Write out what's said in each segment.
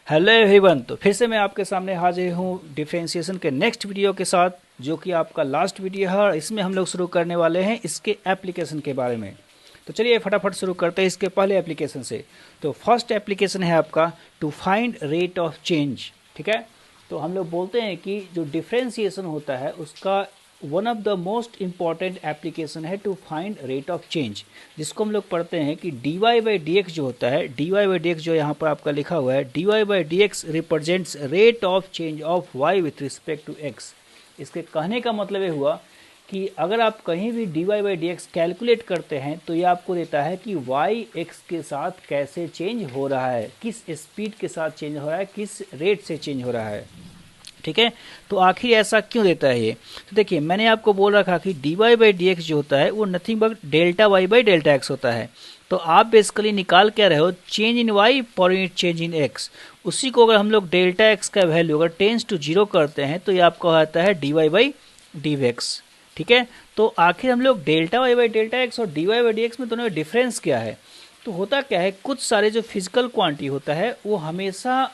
Hello everyone. तो फिर से मैं आपके सामने हाजिर हूँ डिफरेंशिएशन के नेक्स्ट वीडियो के साथ, जो कि आपका लास्ट वीडियो है और इसमें हम लोग शुरू करने वाले हैं इसके एप्लीकेशन के बारे में। तो चलिए फटाफट शुरू करते हैं इसके पहले एप्लीकेशन से। तो फर्स्ट एप्लीकेशन है आपका to find rate of change. ठीक है, तो हम लोग बोलते हैं कि जो डिफरेंशिएशन होता है उसका one of the most important application है to find rate of change, जिसको हम लोग पढ़ते हैं कि dy बाई डी एक्स जो होता है, dy बाई डी एक्स जो यहाँ पर आपका लिखा हुआ है, dy by D X represents rate of change of y with respect to x। इसके कहने का मतलब ये हुआ कि अगर आप कहीं भी dy by D x calculate करते हैं तो ये आपको देता है कि y x के साथ कैसे चेंज हो रहा है, किस स्पीड के साथ चेंज हो रहा है, किस रेट से चेंज हो रहा है। ठीक है, तो आखिर ऐसा क्यों देता है ये? तो देखिए, मैंने आपको बोल रखा कि dy बाई डी एक्स जो होता है वो nothing but delta y by delta x होता है। तो आप बेसिकली निकाल क्या रहे हो, change in y per unit change in x। उसी को अगर हम लोग डेल्टा x का वैल्यू अगर टेंस टू 0 करते हैं तो ये आपका आता है dy बाई डी एक्स। ठीक है, तो आखिर हम लोग delta y by delta x और dy बाई डी एक्स में दोनों में डिफरेंस क्या है? तो होता क्या है, कुछ सारे जो फिजिकल क्वांटिटी होता है वो हमेशा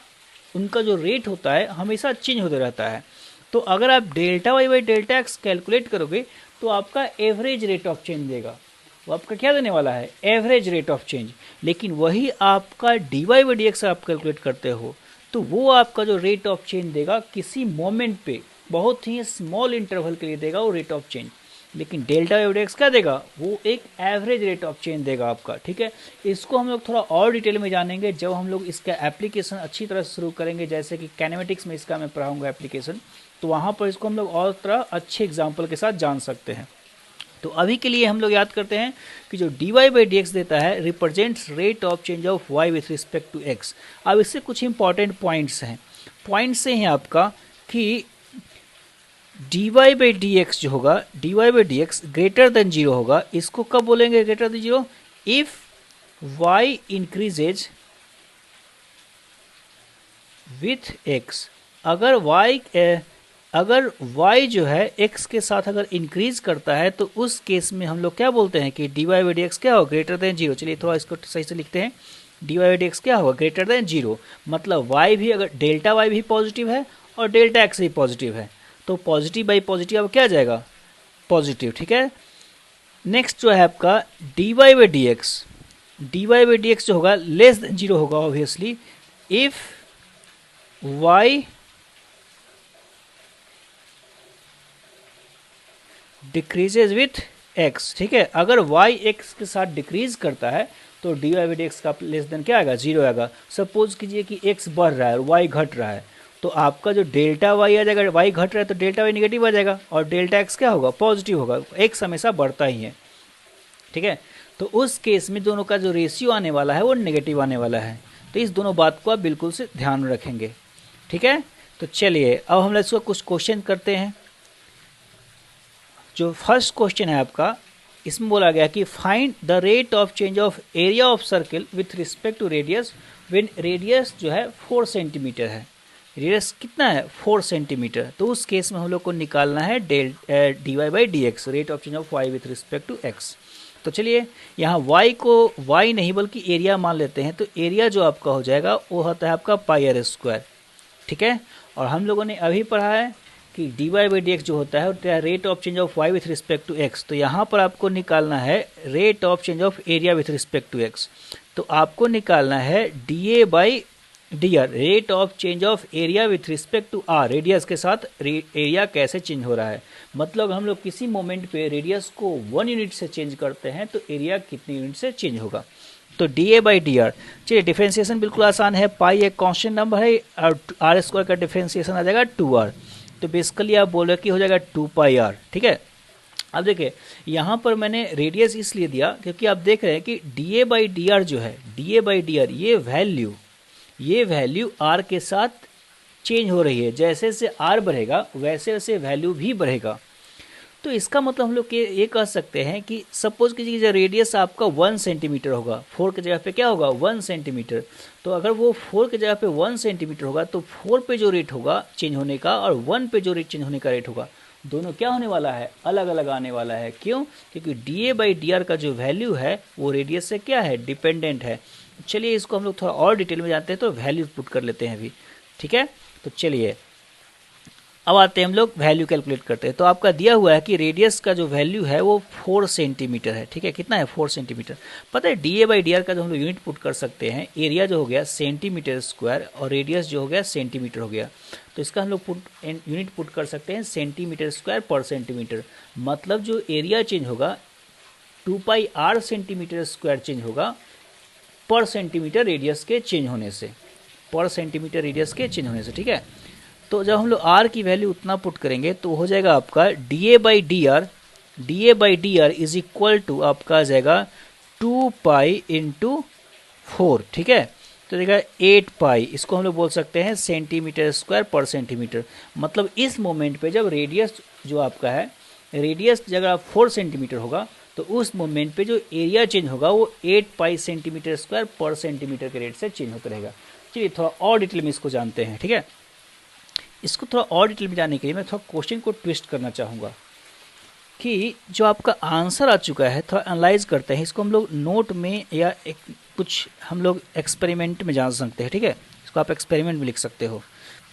उनका जो रेट होता है हमेशा चेंज होते रहता है। तो अगर आप delta Y by delta X calculate करोगे तो आपका एवरेज रेट ऑफ चेंज देगा। वो आपका क्या देने वाला है? Average rate of change. लेकिन वही आपका D Y by D X आप कैलकुलेट करते हो तो वो आपका जो रेट ऑफ चेंज देगा किसी मोमेंट पे बहुत ही स्मॉल इंटरवल के लिए देगा वो रेट ऑफ चेंज। लेकिन डेल्टा वाई बाई एक्स क्या देगा? वो एक एवरेज रेट ऑफ चेंज देगा आपका। ठीक है, इसको हम लोग थोड़ा और डिटेल में जानेंगे जब हम लोग इसका एप्लीकेशन अच्छी तरह से शुरू करेंगे। जैसे कि कैनेमेटिक्स में इसका मैं पढ़ाऊंगा एप्लीकेशन, तो वहाँ पर इसको हम लोग और तरह अच्छे एग्जाम्पल के साथ जान सकते हैं। तो अभी के लिए हम लोग याद करते हैं कि जो dy बाई डी एक्स देता है represents rate of change of y with respect to x। अब इससे कुछ इंपॉर्टेंट पॉइंट्स हैं। पॉइंट्स हैं आपका कि dy बाई डी एक्स जो होगा, dy by D x greater than 0 होगा। इसको कब बोलेंगे greater than 0? If y increases with x। अगर y जो है x के साथ अगर इंक्रीज करता है तो उस केस में हम लोग क्या बोलते हैं कि dy बाई डी एक्स क्या होगा? Greater than 0। चलिए थोड़ा इसको सही से लिखते हैं। dy बाई डी एक्स क्या होगा? Greater than 0। मतलब y भी, अगर डेल्टा y भी पॉजिटिव है और डेल्टा x भी पॉजिटिव है तो पॉजिटिव बाई पॉजिटिव अब क्या आ जाएगा? पॉजिटिव। ठीक है, नेक्स्ट जो है आपका dy by D X, dy by D X जो होगा लेस देन 0 होगा obviously if y decreases with x। ठीक है, अगर y x के साथ डिक्रीज करता है तो dy बाई डी एक्स का लेस देन क्या आएगा? 0 आएगा। सपोज कीजिए कि x बढ़ रहा है और y घट रहा है तो आपका जो डेल्टा y आ जाएगा, y घट रहा है तो डेल्टा y निगेटिव आ जाएगा और डेल्टा x क्या होगा? पॉजिटिव होगा। x हमेशा बढ़ता ही है। ठीक है, तो उस केस में दोनों का जो रेशियो आने वाला है वो नेगेटिव आने वाला है। तो इस दोनों बात को आप बिल्कुल से ध्यान में रखेंगे। ठीक है, तो चलिए अब हम इसको कुछ क्वेश्चन करते हैं। जो फर्स्ट क्वेश्चन है आपका, इसमें बोला गया कि find the rate of change of area of circle with respect to radius when radius जो है 4 सेंटीमीटर है। रेडियस कितना है? 4 सेंटीमीटर। तो उस केस में हम लोग को निकालना है dy by D X, rate of change of y with respect to x। तो चलिए यहाँ y को y नहीं बल्कि एरिया मान लेते हैं। तो एरिया जो आपका हो जाएगा वो होता है आपका पाई आर स्क्वायर। ठीक है, और हम लोगों ने अभी पढ़ा है कि dy बाई डी एक्स जो होता है होता है rate of change of y with respect to x। तो यहाँ पर आपको निकालना है rate of change of area with respect to x। तो आपको निकालना है dA by D R, rate of change of area with respect to r। Radius के साथ एरिया कैसे चेंज हो रहा है, मतलब हम लोग किसी मोमेंट पे रेडियस को 1 यूनिट से चेंज करते हैं तो एरिया कितनी यूनिट से चेंज होगा। तो dA बाई डी आर। चलिए डिफरेंशिएशन बिल्कुल आसान है। पाई एक कांस्टेंट नंबर है और r स्क्वायर का डिफरेंशिएशन आ जाएगा 2r। तो बेसिकली आप बोल रहे कि हो जाएगा 2 पाई r। ठीक है, अब देखिए यहाँ पर मैंने रेडियस इसलिए दिया क्योंकि आप देख रहे हैं कि dA बाई डी आर जो है, dA बाई डी आर ये वैल्यू r के साथ चेंज हो रही है। जैसे जैसे r बढ़ेगा वैसे वैसे वैल्यू भी बढ़ेगा। तो इसका मतलब हम लोग ये कह सकते हैं कि सपोज कीजिए कि रेडियस आपका 1 सेंटीमीटर होगा, 4 की जगह पे क्या होगा? 1 सेंटीमीटर। तो अगर वो 4 की जगह पे 1 सेंटीमीटर होगा तो 4 पे जो रेट होगा चेंज होने का और 1 पे जो रेट चेंज होने का रेट होगा, दोनों क्या होने वाला है? अलग अलग आने वाला है। क्यों? क्योंकि dA बाई डी आर का जो वैल्यू है वो रेडियस से क्या है? डिपेंडेंट है। चलिए इसको हम लोग थोड़ा और डिटेल में जानते हैं, तो वैल्यू पुट कर लेते हैं अभी, ठीक है। तो चलिए अब आते हैं हम लोग वैल्यू कैलकुलेट करते हैं। तो आपका दिया हुआ है कि रेडियस का जो वैल्यू है वो 4 सेंटीमीटर है, ठीक है। कितना है? 4 सेंटीमीटर। पता है DA/DR का जो हम लोग यूनिट पुट कर सकते हैं, एरिया जो हो गया सेंटीमीटर स्क्वायर और रेडियस जो हो गया सेंटीमीटर हो गया। तो इसका हम लोग यूनिट पुट कर सकते हैं सेंटीमीटर स्क्वायर पर सेंटीमीटर। मतलब जो एरिया चेंज होगा 2πr सेंटीमीटर स्क्वायर चेंज होगा पर सेंटीमीटर रेडियस के चेंज होने से, पर सेंटीमीटर रेडियस के चेंज होने से, ठीक है। तो जब हम लोग r की वैल्यू उतना पुट करेंगे तो हो जाएगा आपका DA/DR इज इक्वल टू आपका आ जाएगा 2π × 4, ठीक है। तो देखा 8π, इसको हम लोग बोल सकते हैं सेंटीमीटर स्क्वायर पर सेंटीमीटर। मतलब इस मोमेंट पे जब रेडियस जो आपका है, रेडियस अगर आप 4 सेंटीमीटर होगा तो उस मोमेंट पे जो एरिया चेंज होगा वो 8π सेंटीमीटर स्क्वायर पर सेंटीमीटर के रेट से चेंज होता रहेगा। चलिए थोड़ा और डिटेल में इसको जानते हैं, ठीक है। इसको थोड़ा और डिटेल में जानने के लिए मैं थोड़ा क्वेश्चन को ट्विस्ट करना चाहूँगा कि जो आपका आंसर आ चुका है थोड़ा एनालाइज करते हैं। इसको हम लोग नोट में या कुछ हम लोग एक्सपेरिमेंट में जान सकते हैं, ठीक है। इसको आप एक्सपेरिमेंट में लिख सकते हो,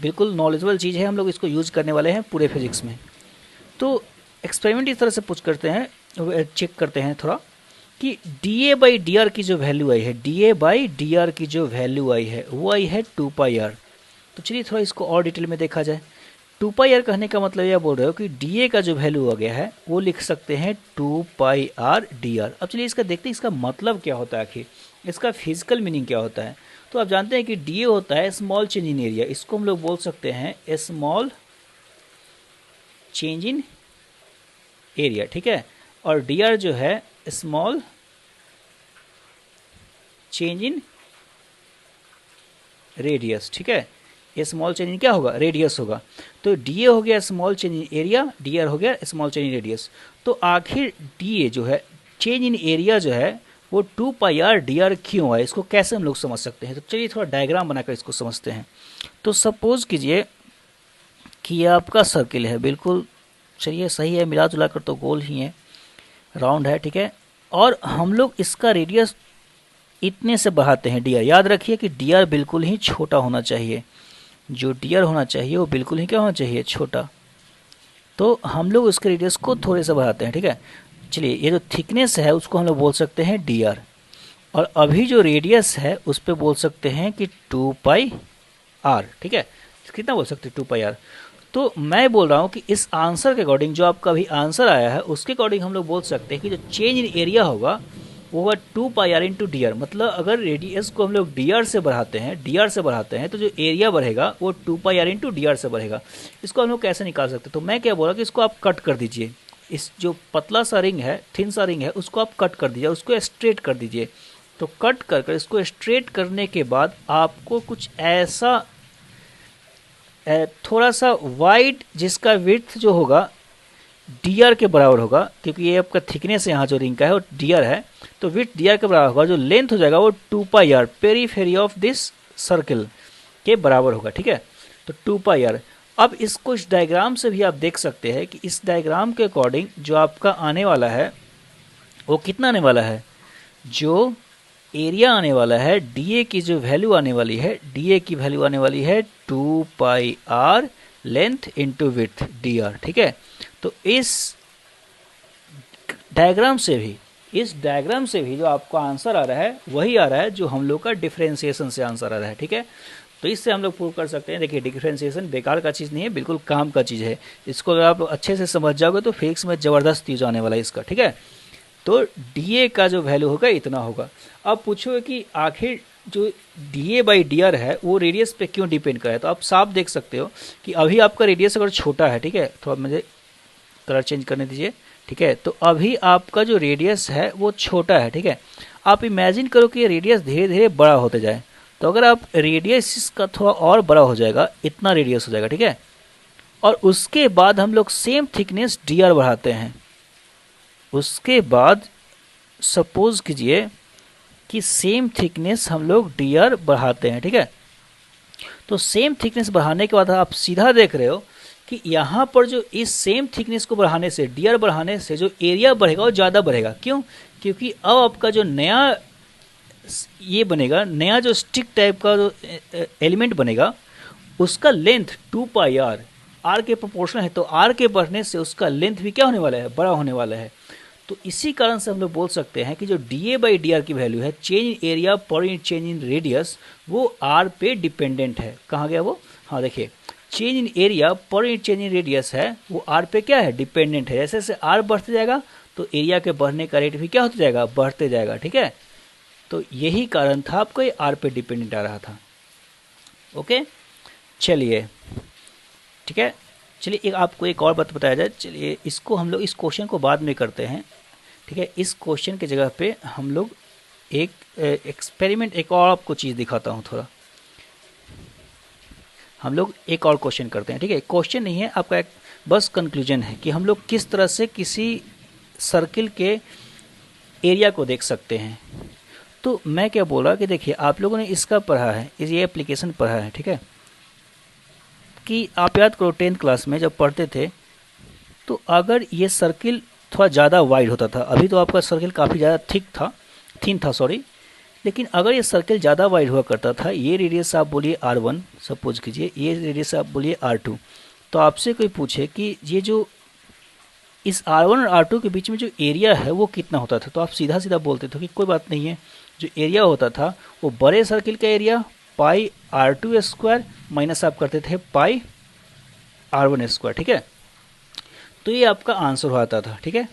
बिल्कुल नॉलेजेबल चीज़ है, हम लोग इसको यूज़ करने वाले हैं पूरे फिजिक्स में। तो एक्सपेरिमेंट इस तरह से पूछ करते हैं, चेक करते हैं थोड़ा कि DA/DR की जो वैल्यू आई है, DA/DR की जो वैल्यू आई है वो आई है 2πr। तो चलिए थोड़ा इसको और डिटेल में देखा जाए। 2πr कहने का मतलब यह बोल रहे हो कि DA का जो वैल्यू आ गया है वो लिख सकते हैं 2πr/DR। अब चलिए इसका देखते हैं इसका मतलब क्या होता है, आखिर इसका फिजिकल मीनिंग क्या होता है। तो आप जानते हैं कि DA होता है स्मॉल चेंज इन एरिया, इसको हम लोग बोल सकते हैं स्मॉल चेंज इन एरिया, ठीक है। और DR जो है स्मॉल चेंज इन रेडियस, ठीक है। ये स्मॉल चेंज इन क्या होगा? रेडियस होगा। तो DA हो गया small change in area, DR हो गया स्मॉल चेंज इन रेडियस। तो आखिर DA जो है चेंज इन एरिया जो है वो 2πr/DR क्यों है, इसको कैसे हम लोग समझ सकते हैं। तो चलिए थोड़ा डायग्राम बनाकर इसको समझते हैं। तो सपोज कीजिए कि ये आपका सर्किल है, बिल्कुल चलिए सही है, मिला जुला कर तो गोल ही है, राउंड है, ठीक है। और हम लोग इसका रेडियस इतने से बढ़ाते हैं DR। याद रखिए कि DR बिल्कुल ही छोटा होना चाहिए, जो DR होना चाहिए वो बिल्कुल ही क्या होना चाहिए? छोटा। तो हम लोग उसके रेडियस को थोड़े से बढ़ाते हैं, ठीक है। चलिए ये जो थिकनेस है उसको हम लोग बोल सकते हैं DR, और अभी जो रेडियस है उस पर बोल सकते हैं कि 2πr, ठीक है। कितना बोल सकते हैं? 2πr। तो मैं बोल रहा हूँ कि इस आंसर के अकॉर्डिंग, जो आपका अभी आंसर आया है उसके अकॉर्डिंग हम लोग बोल सकते हैं कि जो चेंज इन एरिया होगा वो होगा 2πr × DR। मतलब अगर रेडियस को हम लोग DR से बढ़ाते हैं तो जो एरिया बढ़ेगा वो 2πr × DR से बढ़ेगा। इसको हम लोग कैसे निकाल सकते हैं? तो मैं क्या बोला कि इसको आप कट कर दीजिए, इस जो पतला सा रिंग है, थिन सा रिंग है, उसको आप कट कर दीजिए, उसको स्ट्रेट कर दीजिए। तो कट कर इसको स्ट्रेट करने के बाद आपको कुछ ऐसा थोड़ा सा वाइड, जिसका विड्थ जो होगा DR के बराबर होगा, क्योंकि ये आपका थिकनेस यहाँ जो रिंग का है वो DR है, तो विड्थ DR के बराबर होगा। जो लेंथ हो जाएगा वो 2πr periphery of this circle के बराबर होगा, ठीक है। तो 2πr। अब इसको इस डायग्राम से भी आप देख सकते हैं कि इस डायग्राम के अकॉर्डिंग जो आपका आने वाला है वो कितना आने वाला है? जो एरिया आने वाला है, DA की जो वैल्यू आने वाली है, DA की वैल्यू आने वाली है 2πr length into width DR, ठीक है। तो इस डायग्राम से भी जो आपका आंसर आ रहा है वही आ रहा है जो हम लोग का डिफरेंशिएशन से आंसर आ रहा है, ठीक है। तो इससे हम लोग प्रूव कर सकते हैं। देखिए डिफरेंशिएशन बेकार का चीज़ नहीं है, बिल्कुल काम का चीज़ है। इसको अगर आप अच्छे से समझ जाओगे तो फिजिक्स में ज़बरदस्त यूज आने वाला है इसका, ठीक है। तो DA का जो वैल्यू होगा इतना होगा। अब पूछो कि आखिर जो DA/DR है वो रेडियस पे क्यों डिपेंड करे। तो आप साफ देख सकते हो कि अभी आपका रेडियस अगर छोटा है, ठीक है, थोड़ा मुझे कलर चेंज करने दीजिए, ठीक है। तो अभी आपका जो रेडियस है वो छोटा है, ठीक है। आप इमेजिन करो कि ये रेडियस धीरे धीरे बड़ा होते जाए, तो अगर आप रेडियस इसका थोड़ा और बड़ा हो जाएगा, इतना रेडियस हो जाएगा, ठीक है। और उसके बाद हम लोग सेम थिकनेस DR बढ़ाते हैं। उसके बाद सपोज कीजिए कि सेम थिकनेस हम लोग DR बढ़ाते हैं, ठीक है। तो सेम थिकनेस बढ़ाने के बाद आप सीधा देख रहे हो कि यहाँ पर जो इस सेम थिकनेस को बढ़ाने से, DR बढ़ाने से जो एरिया बढ़ेगा वो ज़्यादा बढ़ेगा। क्यों? क्योंकि अब आपका जो नया ये बनेगा नया जो स्टिक टाइप का जो एलिमेंट बनेगा उसका लेंथ 2 पाई आर, आर के प्रोपोर्शनल है, तो आर के बढ़ने से उसका लेंथ भी क्या होने वाला है, बड़ा होने वाला है। तो इसी कारण से हम लोग बोल सकते हैं कि जो D A by D are की वैल्यू है, change in area per unit change in radius, वो आर पे डिपेंडेंट है। कहाँ गया वो, हाँ देखिए, change in area per unit change in radius है, वो आर पे क्या है, डिपेंडेंट है। जैसे जैसे आर बढ़ते जाएगा तो एरिया के बढ़ने का रेट भी क्या होता जाएगा, बढ़ते जाएगा, ठीक है। तो यही कारण था आपको ये आर पे डिपेंडेंट आ रहा था। ओके, चलिए ठीक है, चलिए एक आपको एक और बात बताया जाए। चलिए इसको हम लोग इस क्वेश्चन को बाद में करते हैं, ठीक है। इस क्वेश्चन की जगह पे हम लोग एक एक्सपेरिमेंट, एक और आपको चीज़ दिखाता हूँ थोड़ा। हम लोग एक और क्वेश्चन करते हैं, ठीक है। क्वेश्चन नहीं है आपका, एक बस कंक्लूजन है कि हम लोग किस तरह से किसी सर्किल के एरिया को देख सकते हैं। तो मैं क्या बोल रहा कि देखिए आप लोगों ने इसका पढ़ा है, ये एप्लीकेशन पढ़ा है, ठीक है, कि आप याद करो 10th क्लास में जब पढ़ते थे तो अगर ये सर्किल थोड़ा ज़्यादा वाइड होता था, अभी तो आपका सर्किल काफ़ी ज़्यादा थिन था सॉरी, लेकिन अगर ये सर्किल ज़्यादा वाइड हुआ करता था, ये रेडियस आप बोलिए R1 सपोज कीजिए, ये रेडियस आप बोलिए R2, तो आपसे कोई पूछे कि ये जो इस R1 और R2 के बीच में जो एरिया है वो कितना होता था, तो आप सीधा सीधा बोलते थे कि कोई बात नहीं है, जो एरिया होता था वो बड़े सर्किल का area pi R2 square minus आप करते थे पाई R1 स्क्वायर, ठीक है। तो ये आपका आंसर हो आता था, ठीक है,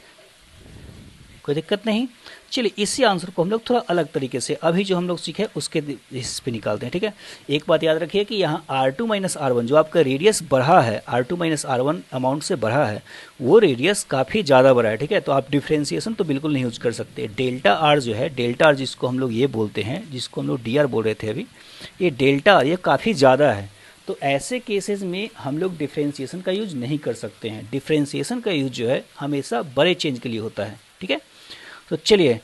कोई दिक्कत नहीं। चलिए इसी आंसर को हम लोग थोड़ा अलग तरीके से अभी जो हम लोग सीखे उसके बेसिस पे निकालते हैं, ठीक है। एक बात याद रखिए कि यहाँ R2 माइनस R1 जो आपका रेडियस बढ़ा है, R2 माइनस R1 अमाउंट से बढ़ा है, वो रेडियस काफ़ी ज़्यादा बढ़ा है, ठीक है। तो आप डिफ्रेंसिएशन तो बिल्कुल नहीं यूज कर सकते। डेल्टा आर जो है, डेल्टा आर जिसको हम लोग ये बोलते हैं, जिसको हम लोग DR बोल रहे थे अभी, ये डेल्टा आर ये काफ़ी ज़्यादा है। तो ऐसे केसेस में हम लोग डिफ्रेंसिएशन का यूज नहीं कर सकते हैं। डिफ्रेंसिएशन का यूज जो है हमेशा बड़े चेंज के लिए होता है, ठीक है। तो चलिए,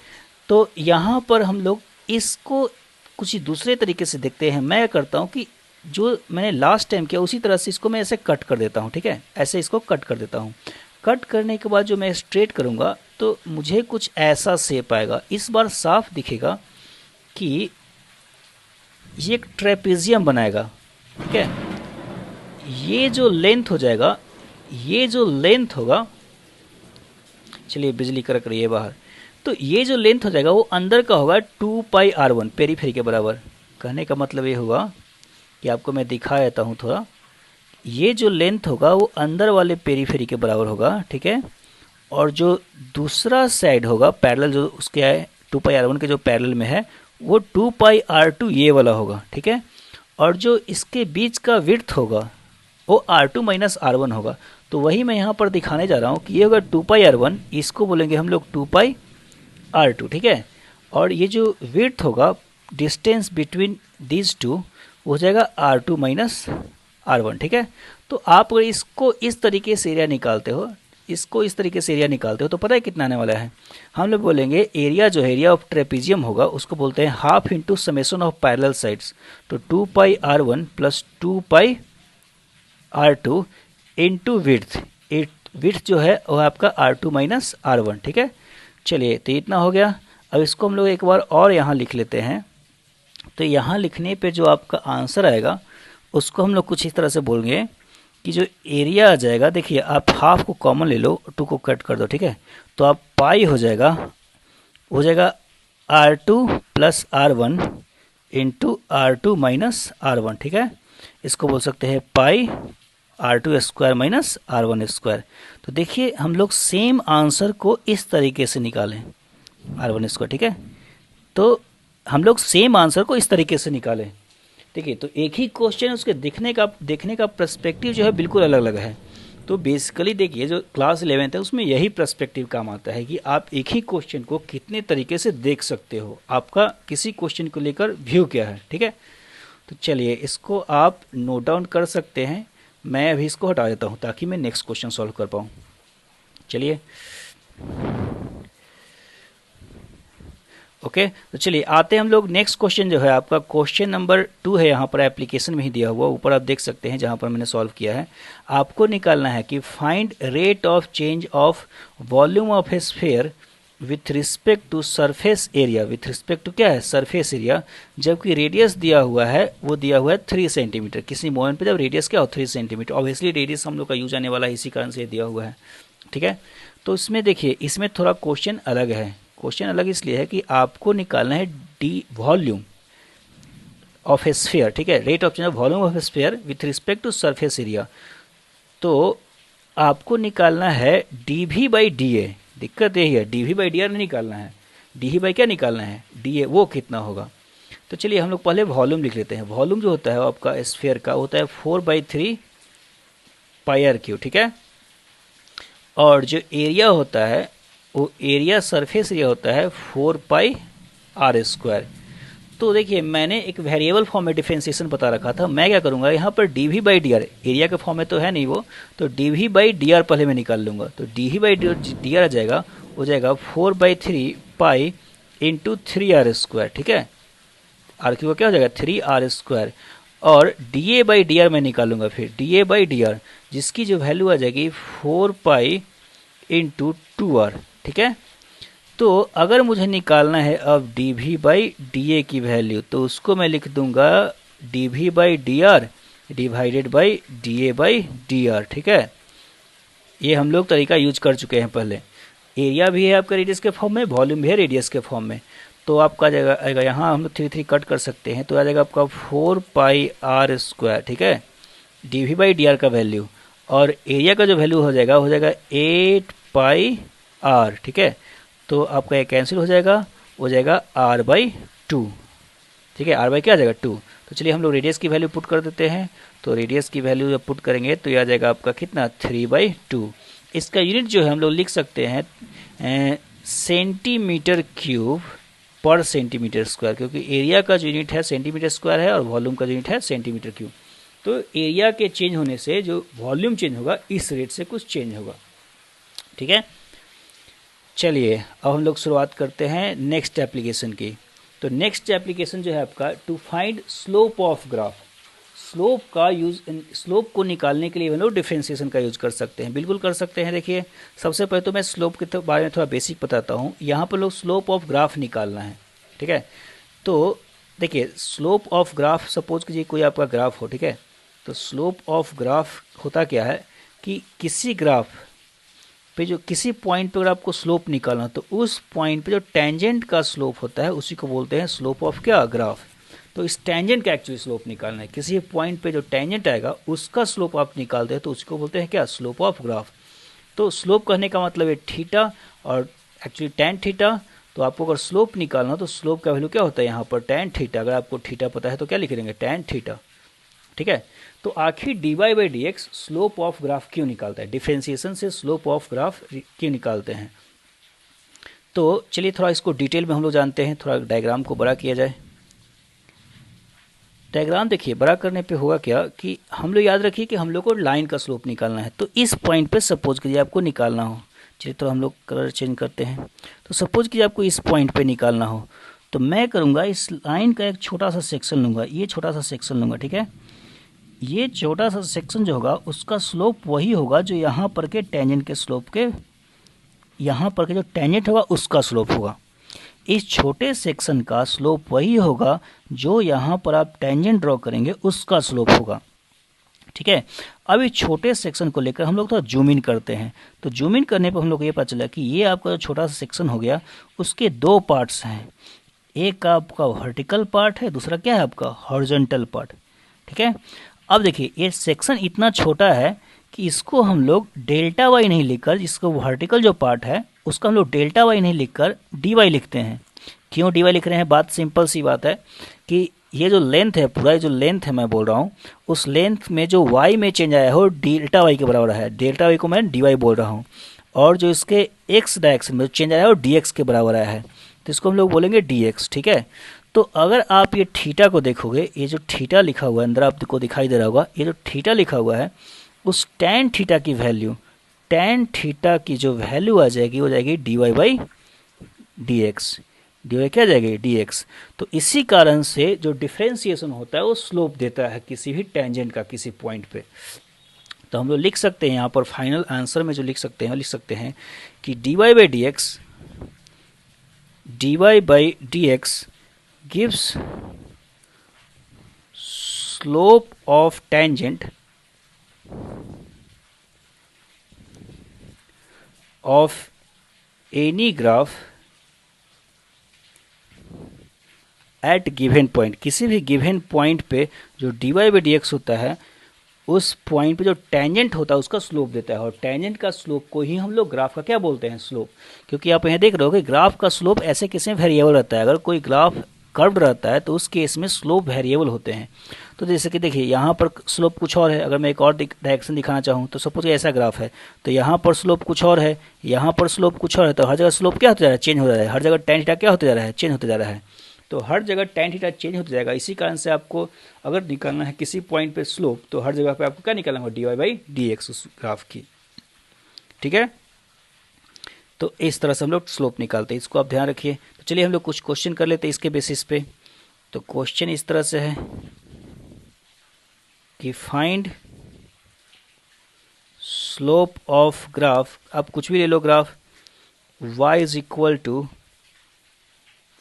तो यहाँ पर हम लोग इसको कुछ दूसरे तरीके से देखते हैं। मैं करता हूँ कि जो मैंने लास्ट टाइम किया उसी तरह से इसको मैं ऐसे कट कर देता हूँ, ठीक है, ऐसे इसको कट कर देता हूँ। कट करने के बाद जो मैं स्ट्रेट करूँगा तो मुझे कुछ ऐसा शेप आएगा। इस बार साफ दिखेगा कि ये एक ट्रेपेजियम बनाएगा, ठीक है। ये जो लेंथ हो जाएगा, ये जो लेंथ होगा, चलिए बिजली कड़क रही है बाहर, तो ये जो लेंथ हो जाएगा वो अंदर का होगा 2 पाई R1 पेरीफेरी के बराबर। कहने का मतलब ये हुआ कि आपको मैं दिखा देता हूँ थोड़ा, ये जो लेंथ होगा वो अंदर वाले पेरीफेरी के बराबर होगा, ठीक है। और जो दूसरा साइड होगा पैरेलल, जो उसके है 2 पाई R1 के जो पैरेलल में है, वो 2 पाई R2 ये वाला होगा, ठीक है। और जो इसके बीच का विड्थ होगा वो R2 माइनस R1 होगा। तो वही मैं यहाँ पर दिखाने जा रहा हूँ कि ये होगा 2 पाई R1, इसको बोलेंगे हम लोग 2 पाई R2, ठीक है। और ये जो विड्थ होगा, डिस्टेंस बिटवीन दीज टू, हो जाएगा R2 माइनस R1, ठीक है। तो आप अगर इसको इस तरीके से एरिया निकालते हो, इसको इस तरीके से एरिया निकालते हो, तो पता है कितना आने वाला है। हम लोग बोलेंगे एरिया जो है, एरिया ऑफ ट्रेपेजियम होगा, उसको बोलते हैं half into summation of parallel sides. तो 2 पाई R1 प्लस 2 पाई R2 इंटू विड्थ, विड्थ जो है वो आपका R2 माइनस R1, ठीक है। चलिए तो इतना हो गया। अब इसको हम लोग एक बार और यहाँ लिख लेते हैं। तो यहाँ लिखने पे जो आपका आंसर आएगा उसको हम लोग कुछ इस तरह से बोलेंगे कि जो एरिया आ जाएगा, देखिए आप हाफ को कॉमन ले लो, 2 को कट कर दो, ठीक है। तो आप पाई हो जाएगा R2 plus R1 into R2 minus R1, ठीक है। इसको बोल सकते हैं पाई R2 square minus R1 square. तो देखिए हम लोग सेम आंसर को इस तरीके से निकालें, R1 स्क्वायर, ठीक है। तो हम लोग सेम आंसर को इस तरीके से निकालें, देखिए। तो एक ही क्वेश्चन, उसके देखने का पर्सपेक्टिव जो है बिल्कुल अलग अलग है। तो बेसिकली देखिए जो क्लास 11th है उसमें यही पर्सपेक्टिव काम आता है कि आप एक ही क्वेश्चन को कितने तरीके से देख सकते हो, आपका किसी क्वेश्चन को लेकर व्यू क्या है, ठीक है। तो चलिए इसको आप नोट डाउन कर सकते हैं। मैं अभी इसको हटा देता हूँ ताकि मैं नेक्स्ट क्वेश्चन सॉल्व कर पाऊँ। चलिए ओके, तो चलिए आते हैं हम लोग नेक्स्ट क्वेश्चन जो है आपका क्वेश्चन नंबर 2 है, यहाँ पर एप्लीकेशन में ही दिया हुआ, ऊपर आप देख सकते हैं जहाँ पर मैंने सॉल्व किया है। आपको निकालना है कि find rate of change of volume of a sphere with respect to surface area, with respect to क्या है, सरफेस एरिया, जबकि रेडियस दिया हुआ है वो दिया हुआ है 3 सेंटीमीटर। किसी मोमेंट पे जब रेडियस क्या हो 3 सेंटीमीटर, ऑब्वियसली रेडियस हम लोग का यूज आने वाला है, इसी कारण से दिया हुआ है। ठीक है, तो इसमें देखिए इसमें थोड़ा क्वेश्चन अलग है। क्वेश्चन अलग इसलिए है कि आपको निकालना है D volume of a sphere. ठीक है, rate of change of volume of a sphere with respect to surface area. तो आपको निकालना है D V by D A. दिक्कत यही है, D V by D R नहीं निकालना है, डी वी बाई क्या निकालना है, डी ए, वो कितना होगा। तो चलिए हम लोग पहले वॉल्यूम लिख लेते हैं। वॉल्यूम जो होता है वो आपका स्फीयर का होता है 4/3 पाई आर क्यू। ठीक है, और जो एरिया होता है वो एरिया सरफेस एरिया होता है 4 पाई आर स्क्वायर। तो देखिए मैंने एक वेरिएबल फॉर्म में डिफरेंशिएशन बता रखा था, मैं क्या करूंगा यहाँ पर D V by D R, area के फॉर्म में तो है नहीं वो, तो D V by D R पहले मैं निकाल लूंगा। तो D V by D R आ जाएगा, हो जाएगा 4/3 पाई इंटू 3 आर स्क्वायर। ठीक है, आर क्यू का क्या हो जाएगा 3 आर स्क्वायर, और D A by D are मैं निकालूंगा, फिर D A by D are जिसकी जो वैल्यू आ जाएगी 4 पाई इंटू 2 आर। ठीक है, तो अगर मुझे निकालना है अब D V by D A की वैल्यू, तो उसको मैं लिख दूंगा D V by D R divided by D A by D R. ठीक है, ये हम लोग तरीका यूज कर चुके हैं पहले। एरिया भी है आपका रेडियस के फॉर्म में, वॉल्यूम भी है रेडियस के फॉर्म में। तो आपका आएगा यहाँ हम लोग 3 कट कर सकते हैं, तो आ जाएगा आपका 4 पाई आर स्क्वायर। ठीक है, D V by D R का वैल्यू, और एरिया का जो वैल्यू हो जाएगा 8 पाई आर। ठीक है, तो आपका ये कैंसिल हो जाएगा r/2। ठीक है, r बाई क्या आ जाएगा 2। तो चलिए हम लोग रेडियस की वैल्यू पुट कर देते हैं। तो रेडियस की वैल्यू जब पुट करेंगे तो ये आ जाएगा आपका कितना 3/2। इसका यूनिट जो है हम लोग लिख सकते हैं सेंटीमीटर क्यूब पर सेंटीमीटर स्क्वायर, क्योंकि एरिया का जो यूनिट है सेंटीमीटर स्क्वायर है और वॉल्यूम का जो यूनिट है सेंटीमीटर क्यूब। तो एरिया के चेंज होने से जो वॉल्यूम चेंज होगा इस रेट से कुछ चेंज होगा। ठीक है, चलिए अब हम लोग शुरुआत करते हैं नेक्स्ट एप्लीकेशन की। तो नेक्स्ट एप्लीकेशन जो है आपका to find slope of graph. Slope का यूज, स्लोप को निकालने के लिए हम लोग डिफरेंशिएशन का यूज कर सकते हैं, बिल्कुल कर सकते हैं। देखिए सबसे पहले तो मैं स्लोप के बारे में थोड़ा बेसिक बताता हूँ। यहाँ पर लोग स्लोप ऑफ ग्राफ निकालना है। ठीक है, तो देखिए स्लोप ऑफ ग्राफ, सपोज कीजिए कोई आपका ग्राफ हो। ठीक है, तो स्लोप ऑफ ग्राफ होता क्या है कि किसी ग्राफ पे जो किसी पॉइंट पे अगर आपको स्लोप निकालना तो उस पॉइंट पे जो टेंजेंट का स्लोप होता है उसी को बोलते हैं स्लोप ऑफ क्या ग्राफ। तो इस टेंजेंट का एक्चुअली स्लोप निकालना है, किसी पॉइंट पे जो टेंजेंट आएगा उसका स्लोप आप निकालते हैं तो उसको बोलते हैं क्या स्लोप ऑफ ग्राफ। तो स्लोप कहने का मतलब है थीटा और एक्चुअली टेन थीटा। तो आपको अगर स्लोप निकालना तो स्लोप का वैल्यू क्या होता है यहाँ पर टेन थीटा। अगर आपको थीटा पता है तो क्या लिख देंगे टेन थीटा। ठीक है, तो आखिर D Y by D X slope of graph क्यों निकालता है, डिफरेंशिएशन से स्लोप ऑफ ग्राफ क्यों निकालते हैं। तो चलिए थोड़ा इसको डिटेल में हम लोग जानते हैं। थोड़ा डायग्राम को बड़ा किया जाए। डायग्राम देखिए बड़ा करने पे होगा क्या कि हम लोग याद रखिए कि हम लोग को लाइन का स्लोप निकालना है। तो इस पॉइंट पे सपोज कीजिए आपको निकालना हो, चलिए तो हम लोग कलर चेंज करते हैं। तो सपोज कीजिए आपको इस पॉइंट पे निकालना हो, तो मैं करूँगा इस लाइन का एक छोटा सा सेक्शन लूँगा, ये छोटा सा सेक्शन लूँगा। ठीक है, ये छोटा सा सेक्शन जो होगा उसका स्लोप वही होगा जो यहाँ पर के टेंजेंट के स्लोप के, यहाँ पर के जो टेंजेंट होगा उसका स्लोप होगा। इस छोटे सेक्शन का स्लोप वही होगा जो यहाँ पर आप टेंजेंट ड्रॉ करेंगे उसका स्लोप होगा। ठीक है, अब इस छोटे सेक्शन को लेकर हम लोग थोड़ा जूम इन करते हैं। तो जूम इन करने पर हम लोग को ये पता चला कि ये आपका जो छोटा सा सेक्शन हो गया उसके दो पार्ट्स हैं, एक आपका वर्टिकल पार्ट है, दूसरा क्या है आपका हॉरिजॉन्टल पार्ट। ठीक है, अब देखिए ये सेक्शन इतना छोटा है कि इसको हम लोग डेल्टा वाई नहीं लिखकर, जिसको वर्टिकल जो पार्ट है उसका हम लोग डेल्टा वाई नहीं लिखकर डी वाई लिखते हैं। क्यों डी वाई लिख रहे हैं, बात सिंपल सी बात है कि ये जो लेंथ है, पूरा जो लेंथ है मैं बोल रहा हूँ, उस लेंथ में जो वाई में चेंज आया हो डेल्टा वाई के बराबर है। डेल्टा वाई को मैं डी वाई बोल रहा हूँ, और जो इसके एक्स डायरेक्शन में चेंज आया हो डी एक्स के बराबर आया है, तो इसको हम लोग बोलेंगे डी एक्स। ठीक है, तो अगर आप ये थीटा को देखोगे, ये जो थीटा लिखा हुआ है अंदर आपको दिखाई दे रहा होगा, ये जो थीटा लिखा हुआ है उस टेन थीटा की वैल्यू, टेन थीटा की जो वैल्यू आ जाएगी वो जाएगी D Y by D X. D Y क्या जाएगी डी एक्स। तो इसी कारण से जो डिफरेंशिएशन होता है वो स्लोप देता है किसी भी टेंजेंट का किसी पॉइंट पे। तो हम लोग लिख सकते हैं यहाँ पर फाइनल आंसर में जो लिख सकते हैं कि D Y by D X dy by dx gives slope of tangent of any graph at given point, किसी भी गिवन पॉइंट पे जो dy by dx होता है उस पॉइंट पे जो टेंजेंट होता है उसका स्लोप देता है, और टेंजेंट का स्लोप को ही हम लोग ग्राफ का क्या बोलते हैं, स्लोप। क्योंकि आप यहाँ देख रहे हो कि ग्राफ का स्लोप ऐसे किसी में वेरिएबल रहता है, अगर कोई ग्राफ कर्व्ड रहता है तो उस केस में स्लोप वेरिएबल होते हैं। तो जैसे कि देखिए यहाँ पर स्लोप कुछ और है, अगर मैं एक और डायरेक्शन दिखाना चाहूँ तो सपोज ऐसा ग्राफ है, तो यहाँ पर स्लोप कुछ और है, यहाँ पर स्लोप कुछ और है, तो हर जगह स्लोप क्या होता जा रहा है, चेंज हो रहा है, हर जगह टेन थीटा क्या होता जा रहा है, चेंज होते जा रहा है। तो हर जगह टेन थीटा चेंज होता जाएगा। इसी कारण से आपको अगर निकालना है किसी पॉइंट पे स्लोप, तो हर जगह पे आपको क्या निकालना होगा, D Y by D X उस ग्राफ की। ठीक है, तो इस तरह से हम लोग स्लोप निकालते हैं, इसको आप ध्यान रखिए। तो चलिए हम लोग कुछ क्वेश्चन कर लेते हैं इसके बेसिस पे। तो क्वेश्चन इस तरह से है कि फाइंड स्लोप ऑफ ग्राफ, आप कुछ भी ले लो graph, y is equal to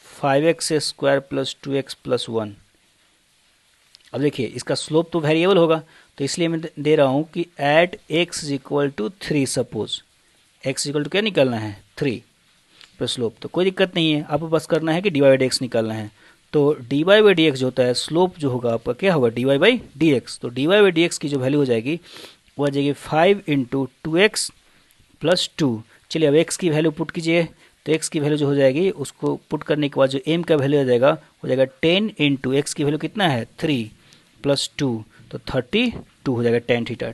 5x square plus 2x plus 1। अब देखिए इसका स्लोप तो वेरिएबल होगा, तो इसलिए मैं दे रहा हूँ कि at x is equal to 3, suppose x equal to क्या निकालना है, 3 पर स्लोप। तो कोई दिक्कत नहीं है, आपको बस करना है कि dy बाई डी एक्स निकालना है। तो dy बाई डी एक्स जो होता है स्लोप जो होगा आपका क्या होगा, dy बाई डी एक्स। तो dy बाई डी एक्स की जो वैल्यू हो जाएगी वो आ जाएगी 5 इंटू 2x प्लस 2। चलिए अब x की वैल्यू पुट कीजिए, तो x की वैल्यू जो हो जाएगी उसको पुट करने के बाद जो m का वैल्यू हो जाएगा 10 इंटू एक्स की वैल्यू कितना है 3 प्लस 2, तो 32 हो जाएगा टेन थीटा।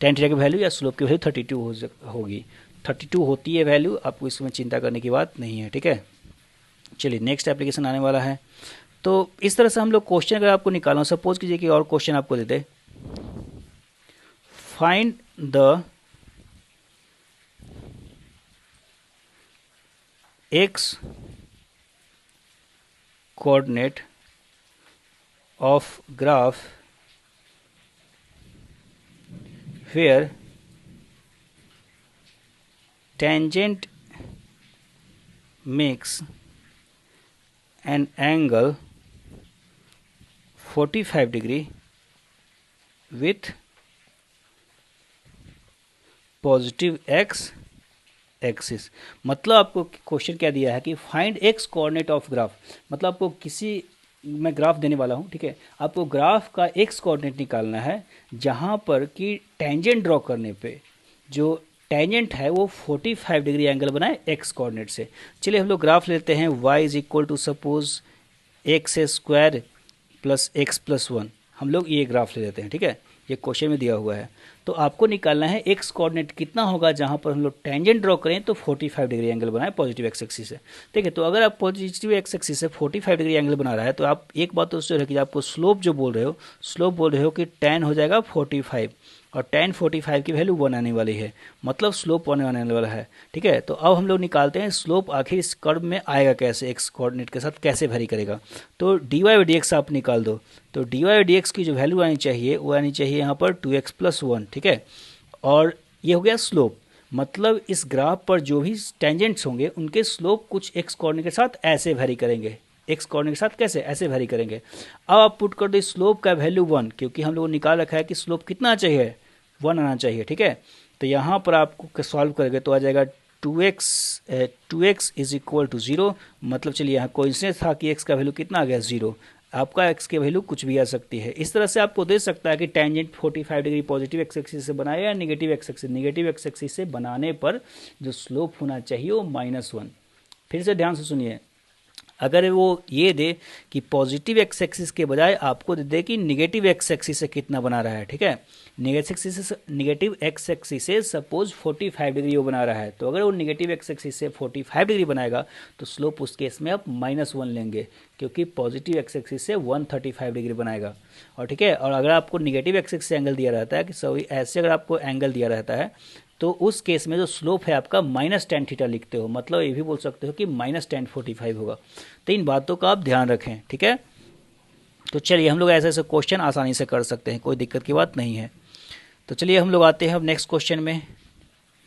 टेन थीटा की वैल्यू या स्लोप की वैल्यू 32 होगी, 32 होती है वैल्यू, आपको इसमें चिंता करने की बात नहीं है। ठीक है, चलिए नेक्स्ट एप्लीकेशन आने वाला है। तो इस तरह से हम लोग क्वेश्चन अगर आपको निकालना, सपोज कीजिए कि और क्वेश्चन आपको दे दे, find the x coordinate of graph where tangent makes an angle 45 degree with positive x axis. मतलब आपको क्वेश्चन क्या दिया है कि find x coordinate of graph, मतलब आपको किसी, मैं ग्राफ देने वाला हूँ, ठीक है, आपको ग्राफ का एक्स कोऑर्डिनेट निकालना है जहाँ पर कि टेंजेंट ड्रॉ करने पे जो टेंजेंट है वो 45 डिग्री एंगल बनाए एक्स कोऑर्डिनेट से। चलिए हम लोग ग्राफ लेते हैं, y is equal to suppose X square plus X plus 1, हम लोग ये ग्राफ ले लेते हैं। ठीक है, ये क्वेश्चन में दिया हुआ है। तो आपको निकालना है एक्स कोऑर्डिनेट कितना होगा जहां पर हम लोग टेंजेंट ड्रॉ करें तो 45 डिग्री एंगल बनाए पॉजिटिव एक्स एक्सिस से। ठीक है, तो अगर आप पॉजिटिव एक्स एक्सिस से 45 डिग्री एंगल बना रहा है तो आप एक बात तो उससे रखिए, आपको स्लोप जो बोल रहे हो, स्लोप बोल रहे हो कि tan हो जाएगा 45, और tan 45 की वैल्यू 1 आने वाली है, मतलब स्लोप 1 आने वाला है। ठीक है, तो अब हम लोग निकालते हैं स्लोप आखिर इस कर्व में आएगा कैसे, एक्स कोऑर्डिनेट के साथ कैसे वेरी करेगा। तो डी वाई डी एक्स आप निकाल दो, तो डी वाई डी एक्स की जो वैल्यू आनी चाहिए वो आनी चाहिए यहाँ पर 2x प्लस 1। ठीक है, और ये हो गया स्लोप, मतलब इस ग्राफ पर जो भी टेंजेंट्स होंगे उनके स्लोप कुछ एक्स कोऑर्डिनेट के साथ ऐसे वेरी करेंगे, एक्स कोऑर्डिनेट के साथ कैसे ऐसे वेरी करेंगे। अब आप पुट कर दो स्लोप का वैल्यू 1, क्योंकि हम लोगों ने निकाल रखा है कि स्लोप कितना चाहिए, 1 आना चाहिए। ठीक है, तो यहाँ पर आपको सॉल्व करेंगे तो आ जाएगा 2x इज इक्वल टू 0, मतलब चलिए यहाँ कोइंसिडेंस था कि x का वैल्यू कितना आ गया 0, आपका x की वैल्यू कुछ भी आ सकती है। इस तरह से आपको दे सकता है कि tangent 45 degree positive x axis से बनाए या negative x axis, negative x axis से बनाने पर जो स्लोप होना चाहिए वो -1। फिर से ध्यान से सुनिए, अगर वो ये दे कि पॉजिटिव एक्स एक्सिस के बजाय आपको दे दे कि निगेटिव एक्स एक्सिस से कितना बना रहा है, ठीक है, निगेटिव एक्स एक्सिस से सपोज 45 डिग्री वो बना रहा है, तो अगर वो निगेटिव एक्स एक्सिस से 45 डिग्री बनाएगा तो स्लोप उस केस में आप -1 लेंगे, क्योंकि पॉजिटिव एक्स एक्सिस से 135 डिग्री बनाएगा। और ठीक है, और अगर आपको निगेटिव एक्स एक्सिस से एंगल दिया रहता है कि सॉरी ऐसे अगर आपको एंगल दिया रहता है तो उस केस में जो स्लोप है आपका -tan थीटा लिखते हो, मतलब ये भी बोल सकते हो कि -tan 45 होगा। तो इन बातों का आप ध्यान रखें। ठीक है, तो चलिए हम लोग ऐसे ऐसे क्वेश्चन आसानी से कर सकते हैं, कोई दिक्कत की बात नहीं है। तो चलिए हम लोग आते हैं अब नेक्स्ट क्वेश्चन में,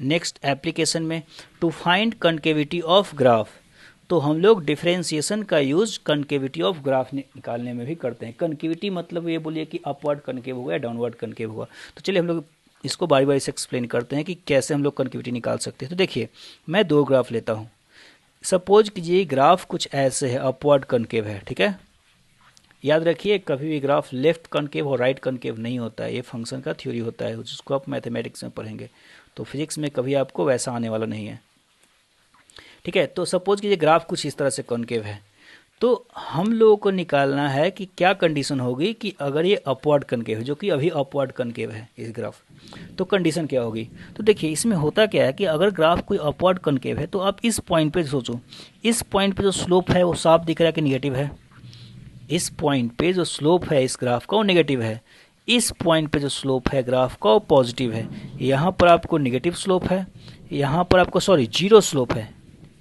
नेक्स्ट एप्लीकेशन में, to find concavity of graph. तो हम लोग डिफरेंशिएशन का यूज कनकेविटी ऑफ ग्राफ निकालने में भी करते हैं। कनकेविटी मतलब ये बोलिए कि अपवर्ड कनकेव होगा या डाउनवर्ड कनकेव होगा। तो चलिए हम लोग इसको बारी बारी से एक्सप्लेन करते हैं कि कैसे हम लोग कनकेविटी निकाल सकते हैं। तो देखिए मैं दो ग्राफ लेता हूँ। सपोज कीजिए ग्राफ कुछ ऐसे है, अपवर्ड कनकेव है, ठीक है। याद रखिए कभी भी ग्राफ लेफ्ट कनकेव और राइट कनकेव नहीं होता है, ये फंक्शन का थ्योरी होता है जिसको आप मैथमेटिक्स में पढ़ेंगे। तो फिजिक्स में कभी आपको वैसा आने वाला नहीं है, ठीक है। तो सपोज कीजिए ग्राफ कुछ इस तरह से कॉनकेव है, तो हम लोगों को निकालना है कि क्या कंडीशन होगी कि अगर ये अपवर्ड कनकेव है, जो कि अभी अपवर्ड कनकेव है इस ग्राफ, तो कंडीशन क्या होगी। तो देखिए इसमें होता क्या है कि अगर ग्राफ कोई अपवर्ड कनकेव है तो आप इस पॉइंट पे सोचो, इस पॉइंट पे जो स्लोप है वो साफ दिख रहा है कि निगेटिव है। इस पॉइंट पे जो स्लोप है इस ग्राफ का वो नेगेटिव है, इस पॉइंट पे जो स्लोप है ग्राफ का वो पॉजिटिव है। यहाँ पर आपको नेगेटिव स्लोप है, यहाँ पर आपको जीरो स्लोप है।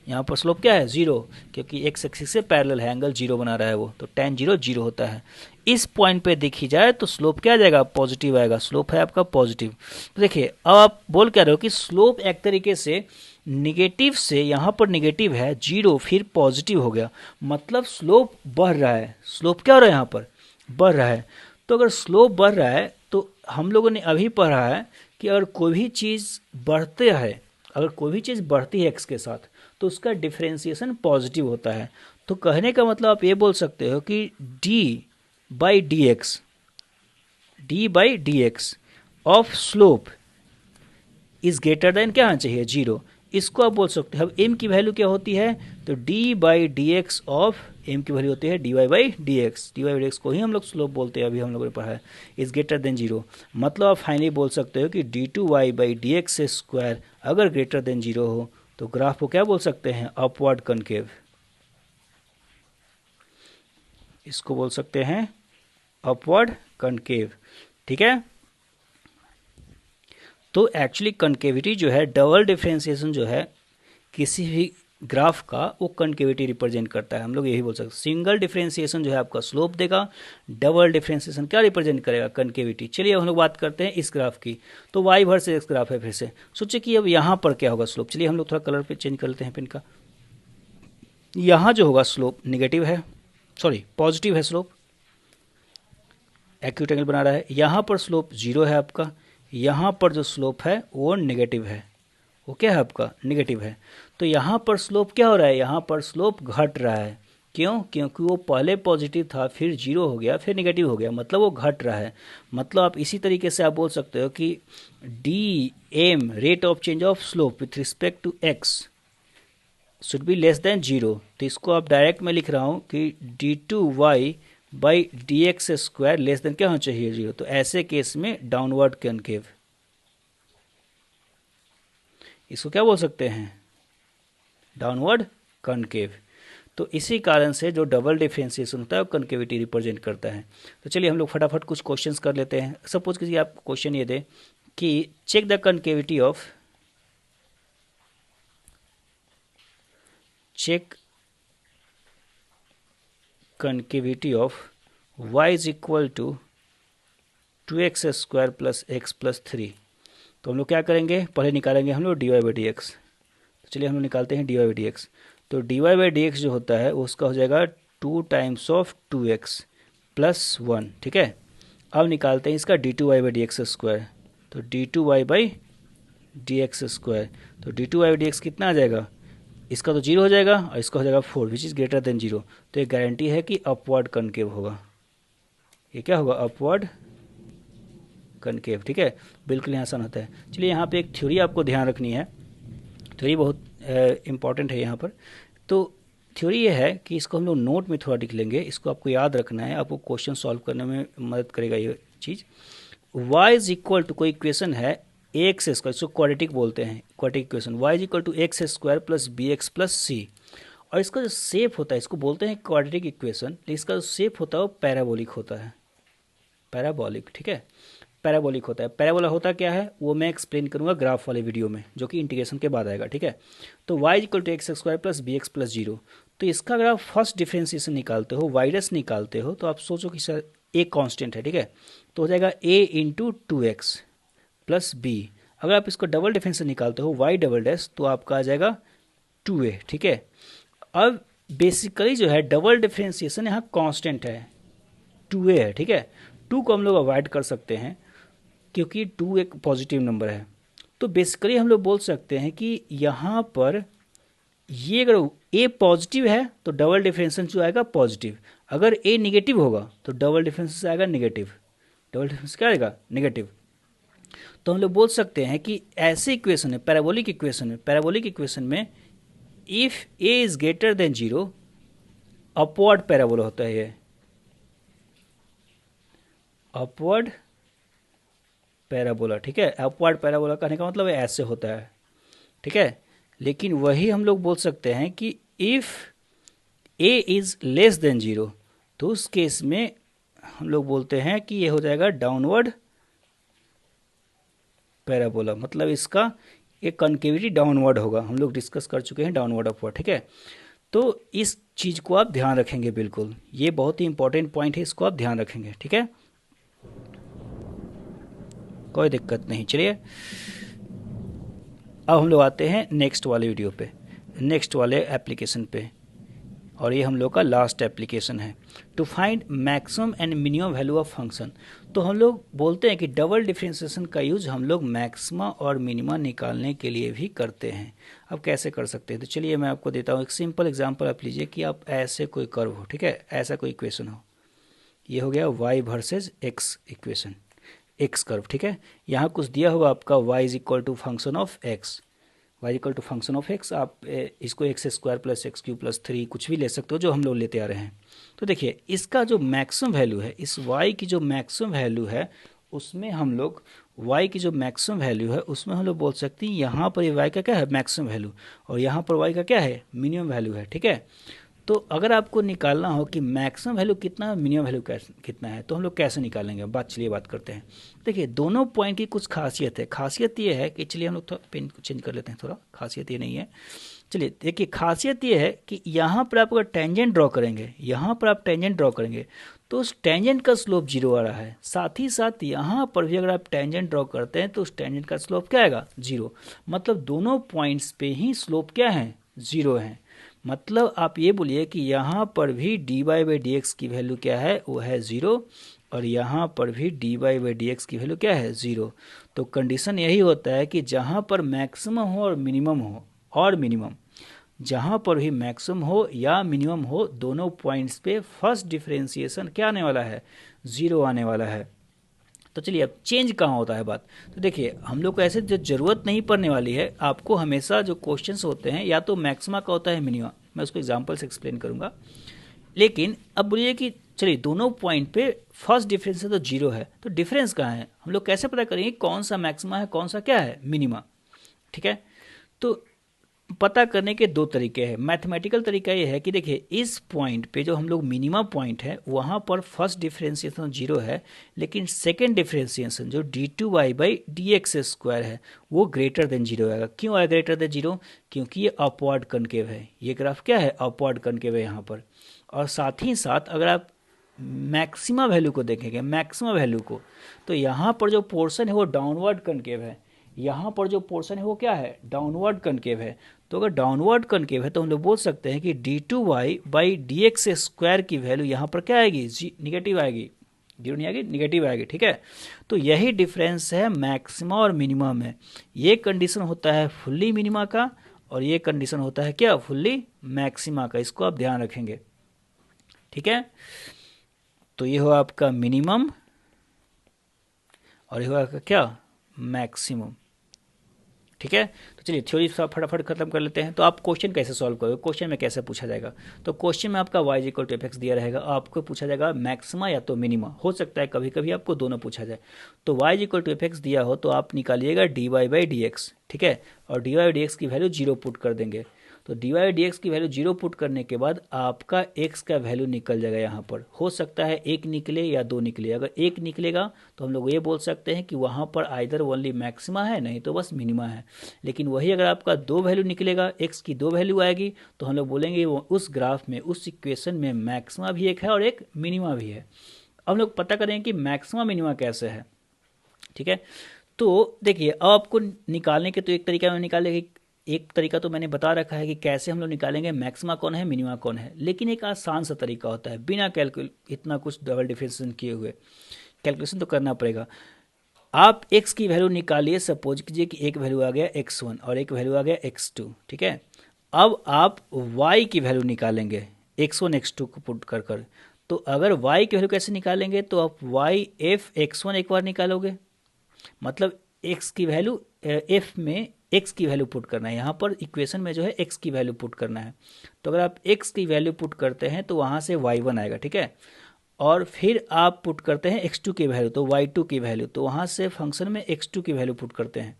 यहाँ पर स्लोप क्या है, जीरो, क्योंकि एक्स एक्सिस से पैरेलल है, एंगल जीरो बना रहा है वो, तो tan जीरो जीरो होता है। इस पॉइंट पे देखी जाए तो स्लोप क्या आ जाएगा, पॉजिटिव आएगा, स्लोप है आपका पॉजिटिव। तो देखिए अब आप बोल क्या रहे हो कि स्लोप एक तरीके से निगेटिव से यहाँ पर निगेटिव है, जीरो फिर पॉजिटिव हो गया, मतलब स्लोप बढ़ रहा है। स्लोप क्या हो रहा है, यहाँ पर बढ़ रहा है। तो अगर स्लोप बढ़ रहा है तो हम लोगों ने अभी पढ़ा है कि अगर कोई भी चीज़ बढ़ते है, अगर कोई भी चीज़ बढ़ती है एक्स के साथ तो उसका डिफरेंशिएशन पॉजिटिव होता है। तो कहने का मतलब आप ये बोल सकते हो कि D by D X of slope is greater than क्या आना चाहिए, जीरो। इसको आप बोल सकते हो। अब एम की वैल्यू क्या होती है, तो D by D X of M की वैल्यू होती है D Y by D X. D Y by D X को ही हम लोग स्लोप बोलते हैं, अभी हम लोगों ने पढ़ा है, इज ग्रेटर देन जीरो। मतलब आप फाइनली बोल सकते हो कि D two Y by D X square अगर ग्रेटर देन जीरो हो तो ग्राफ को क्या बोल सकते हैं, अपवर्ड कनकेव। इसको बोल सकते हैं अपवर्ड कनकेव, ठीक है। तो एक्चुअली कनकेविटी जो है, डबल डिफरेंशिएशन जो है किसी भी ग्राफ का, वो कनकेविटी रिप्रेजेंट करता है। हम लोग यही बोल सकते हैं। सिंगल डिफरेंशिएशन जो है आपका स्लोप देगा, डबल डिफरेंशिएशन क्या रिप्रेजेंट करेगा, कनकेविटी। चलिए हम लोग बात करते हैं इस ग्राफ की। तो वाई वर्सेस एक्स ग्राफ है, फिर से सोचिए कि अब यहाँ पर क्या होगा स्लोप। चलिए हम लोग थोड़ा कलर पे चेंज कर लेते हैं पेन का। यहाँ जो होगा स्लोप निगेटिव है, पॉजिटिव है स्लोप, एक्यूट एंगल बना रहा है। यहाँ पर स्लोप जीरो है आपका, यहाँ पर जो स्लोप है वो नेगेटिव है, वो क्या है आपका, नेगेटिव है। तो यहाँ पर स्लोप क्या हो रहा है, यहाँ पर स्लोप घट रहा है। क्यों, क्योंकि वो पहले पॉजिटिव था, फिर जीरो हो गया, फिर नेगेटिव हो गया, मतलब वो घट रहा है। मतलब आप इसी तरीके से आप बोल सकते हो कि D M rate of change of slope with respect to X should be less than zero. तो इसको आप डायरेक्ट में लिख रहा हूँ कि D two Y by D X square less than क्या होना चाहिए, जीरो। तो ऐसे केस में डाउनवर्ड कनकेव, इसको क्या बोल सकते हैं, डाउनवर्ड कनकेव। तो इसी कारण से जो डबल डिफरेंशिएशन होता है वो कनकेविटी रिप्रेजेंट करता है। तो चलिए हम लोग फटाफट कुछ क्वेश्चंस कर लेते हैं। सपोज कीजिए आपको क्वेश्चन ये दे कि check the concavity of, check concavity of y is equal to 2x square plus X plus 3। तो हम लोग क्या करेंगे, पहले निकालेंगे हम लोग D Y by D X. तो चलिए हम लोग निकालते हैं D Y by D X. तो D Y by D X जो होता है उसका हो जाएगा 2 टाइम्स ऑफ 2x प्लस 1, ठीक है। अब निकालते हैं इसका D two Y by D X square. तो D two Y by D X square, तो D two Y by D X कितना आ जाएगा, इसका तो जीरो हो जाएगा और इसका हो जाएगा 4 which is greater than zero. तो ये गारंटी है कि अपवर्ड कनकेव होगा, ये क्या होगा, अपवर्ड कनकेव, ठीक है। बिल्कुल यहाँ आसान होता है। चलिए यहाँ पे एक थ्योरी आपको ध्यान रखनी है, थ्योरी बहुत इम्पॉर्टेंट है यहाँ पर। तो थ्योरी ये है कि इसको हम लोग नोट में थोड़ा लिख लेंगे, इसको आपको याद रखना है, आपको क्वेश्चन सॉल्व करने में मदद करेगा ये चीज़। y इज इक्वल टू कोई इक्वेशन है एक्स स्क्वायर, इसको क्वाड्रेटिक बोलते हैं, quadratic equation y is equal to X square plus B X plus C. और इसका जो शेप होता है इसको बोलते हैं क्वाड्रेटिक इक्वेशन, लेकिन इसका जो शेप होता है वो पैराबोलिक होता है, पैराबोलिक, ठीक है, पैराबोलिक होता है। पैराबोला होता क्या है वो मैं एक्सप्लेन करूंगा ग्राफ वाले वीडियो में, जो कि इंटीग्रेशन के बाद आएगा, ठीक है। तो y equal to X square plus B X plus zero. तो इसका अगर आप फर्स्ट डिफरेंशिएशन निकालते हो, वाइडस निकालते हो, तो आप सोचो कि सर ए कांस्टेंट है, ठीक है, तो हो जाएगा a into 2x plus B. अगर आप इसको डबल डिफरेंशिएशन निकालते हो y डबल डैश, तो आपका आ जाएगा 2a, ठीक है। अब बेसिकली जो है डबल डिफरेंशिएशन यहाँ कांस्टेंट है, 2a है, ठीक है। 2 को हम लोग अवॉइड कर सकते हैं क्योंकि 2 एक पॉजिटिव नंबर है। तो बेसिकली हम लोग बोल सकते हैं कि यहाँ पर ये अगर a पॉजिटिव है तो डबल डिफरेंशिएशन जो आएगा पॉजिटिव, अगर a निगेटिव होगा तो डबल डिफरेंशिएशन आएगा निगेटिव। डबल डिफरेंशिएशन क्या आएगा? निगेटिव। तो हम लोग बोल सकते हैं कि ऐसे इक्वेशन है, पैराबोलिक इक्वेशन में if a is greater than 0 upward parabola होता है। ये अपवर्ड पैराबोला, ठीक है। अपवर्ड पैराबोला कहने का मतलब ऐसे होता है, ठीक है। लेकिन वही हम लोग बोल सकते हैं कि if a is less than 0 तो उस केस में हम लोग बोलते हैं कि ये हो जाएगा डाउनवर्ड पैराबोला, मतलब इसका एक कॉन्केविटी डाउनवर्ड होगा। हम लोग डिस्कस कर चुके हैं डाउनवर्ड अपवर्ड, ठीक है। तो इस चीज़ को आप ध्यान रखेंगे, बिल्कुल ये बहुत ही इंपॉर्टेंट पॉइंट है, इसको आप ध्यान रखेंगे, ठीक है। कोई दिक्कत नहीं। चलिए अब हम लोग आते हैं नेक्स्ट वाले वीडियो पे, नेक्स्ट वाले एप्लीकेशन पे, और ये हम लोग का लास्ट एप्लीकेशन है, to find maximum and minimum value of function. तो हम लोग बोलते हैं कि डबल डिफरेंशिएशन का यूज हम लोग मैक्सिमा और मिनिमा निकालने के लिए भी करते हैं। अब कैसे कर सकते हैं? तो चलिए मैं आपको देता हूँ एक सिंपल एग्जांपल। आप लीजिए कि आप ऐसे कोई कर्व हो, ठीक है, ऐसा कोई इक्वेशन हो, ये हो गया y versus x equation, x curve, ठीक है। यहाँ कुछ दिया होगा आपका y is equal to function of x, y equal to function of x। आप इसको X square plus X Q plus 3 कुछ भी ले सकते हो जो हम लोग लेते आ रहे हैं। तो देखिए इसका जो मैक्सिमम वैल्यू है, इस y की जो मैक्सिमम वैल्यू है उसमें हम लोग y की जो मैक्सिमम वैल्यू है उसमें हम लोग बोल सकते हैं यहाँ पर ये y का क्या है? मैक्सिमम वैल्यू, और यहाँ पर y का क्या है? मिनिमम वैल्यू है, ठीक है। तो अगर आपको निकालना हो कि मैक्सिमम वैल्यू कितना है, मिनिमम वैल्यू कितना है, तो हम लोग कैसे निकालेंगे? चलिए बात करते हैं। देखिए दोनों पॉइंट की कुछ खासियत है। खासियत ये है कि चलिए हम लोग थोड़ा पेन को चेंज कर लेते हैं, थोड़ा खासियत ये नहीं है। चलिए देखिए खासियत ये है कि यहाँ पर आप अगर टेंजेंट ड्रॉ करेंगे, यहाँ पर आप टेंजेंट ड्रॉ करेंगे तो उस टेंजेंट का स्लोप 0 आ रहा है। साथ ही साथ यहाँ पर भी अगर आप टेंजेंट ड्रॉ करते हैं तो उस टेंजेंट का स्लोप क्या आएगा? 0। मतलब दोनों पॉइंट्स पे ही स्लोप क्या है? 0 है। मतलब आप ये बोलिए कि यहाँ पर भी dy बाई डी एक्स की वैल्यू क्या है? वो है 0, और यहाँ पर भी dy बाई डी एक्स की वैल्यू क्या है? 0। तो कंडीशन यही होता है कि जहाँ पर मैक्सिमम हो और मिनिमम हो, और मिनिमम जहाँ पर भी मैक्सिमम हो या मिनिमम हो, दोनों पॉइंट्स पे फर्स्ट डिफरेंशिएशन क्या आने वाला है? 0 आने वाला है। तो चलिए अब चेंज कहाँ होता है बात? तो देखिए हम लोग को ऐसे जो ज़रूरत नहीं पड़ने वाली है, आपको हमेशा जो क्वेश्चंस होते हैं या तो मैक्सिमा का होता है मिनिमा, मैं उसको एग्जांपल से एक्सप्लेन करूंगा। लेकिन अब बोलिए कि चलिए दोनों पॉइंट पे फर्स्ट डिफरेंस तो 0 है, तो डिफरेंस कहाँ है? हम लोग कैसे पता करेंगे कौन सा मैक्सिमा है कौन सा क्या है? मिनिमा, ठीक है। तो पता करने के दो तरीके हैं। मैथमेटिकल तरीका ये है कि देखिए इस पॉइंट पे जो हम लोग मिनिमम पॉइंट है वहाँ पर फर्स्ट डिफरेंशिएशन 0 है, लेकिन सेकेंड डिफरेंशिएशन जो d2y by D X square है वो ग्रेटर देन 0 आएगा। क्यों आएगा ग्रेटर देन 0? क्योंकि ये अपवर्ड कनकेव है। ये ग्राफ क्या है? अपवर्ड कनकेव है यहाँ पर। और साथ ही साथ अगर आप मैक्सिमा वैल्यू को देखेंगे, मैक्सिमा वैल्यू को, तो यहाँ पर जो पोर्शन है वो डाउनवर्ड कनकेव है। यहाँ पर जो पोर्शन है वो क्या है? डाउनवर्ड कनकेव है। तो अगर डाउनवर्ड कनकेव है तो हम लोग बोल सकते हैं कि d2y by D X square की वैल्यू यहाँ पर क्या आएगी? निगेटिव आएगी। 0 नहीं आएगी, निगेटिव आएगी, ठीक है। तो यही डिफरेंस है मैक्सिमा और मिनिमा में। ये कंडीशन होता है फुल्ली मिनिमा का, और ये कंडीशन होता है क्या? फुल्ली मैक्सिमा का। इसको आप ध्यान रखेंगे, ठीक है। तो ये हो आपका मिनिमम और ये हो आपका क्या? मैक्सिमम, ठीक है। तो चलिए थ्योरी फटाफट खत्म कर लेते हैं। तो आप क्वेश्चन कैसे सॉल्व करोगे? क्वेश्चन में कैसे पूछा जाएगा? तो क्वेश्चन में आपका y इक्वल टू एफ दिया रहेगा, आपको पूछा जाएगा मैक्सिमा या तो मिनिमा। हो सकता है कभी कभी आपको दोनों पूछा जाए। तो y इक्वल टू एफ दिया हो तो आप निकालिएगा dy बाई डी एक्स, ठीक है, और dy बाई डी एक्स की वैल्यू 0 पुट कर देंगे। तो dy बाई डी एक्स की वैल्यू 0 पुट करने के बाद आपका x का वैल्यू निकल जाएगा। यहाँ पर हो सकता है 1 निकले या 2 निकले। अगर 1 निकलेगा तो हम लोग ये बोल सकते हैं कि वहाँ पर आइदर ओनली मैक्सिमा है, नहीं तो बस मिनिमा है। लेकिन वही अगर आपका 2 वैल्यू निकलेगा, x की 2 वैल्यू आएगी, तो हम लोग बोलेंगे वो उस ग्राफ में, उस इक्वेशन में मैक्सिमा भी एक है और एक मिनिमा भी है। अब हम लोग पता करेंगे कि मैक्सिमा मिनिमा कैसे है, ठीक है। तो देखिए अब आपको निकालने के तो एक तरीका में निकालेंगे एक तरीका तो मैंने बता रखा है कि कैसे हम लोग निकालेंगे मैक्सिमा कौन है मिनिमा कौन है, लेकिन एक आसान सा तरीका होता है बिना इतना कुछ डबल डिफरेंशिएशन किए हुए। कैलकुलेशन तो करना पड़ेगा। आप x की वैल्यू निकालिए, सपोज कीजिए कि एक वैल्यू आ गया x1 और एक वैल्यू आ गया x2, ठीक है। अब आप y की वैल्यू निकालेंगे x1 x2 को पुट कर कर। तो अगर y की वैल्यू कैसे निकालेंगे, तो आप y f x1 एक बार निकालोगे, मतलब x की वैल्यू f में x की वैल्यू पुट करना है, यहाँ पर इक्वेशन में जो है x की वैल्यू पुट करना है। तो अगर आप x की वैल्यू पुट करते हैं तो वहाँ से y1 आएगा, ठीक है। और फिर आप पुट करते हैं x2 की वैल्यू, तो y2 की वैल्यू, तो वहाँ से फंक्शन में x2 की वैल्यू पुट करते हैं,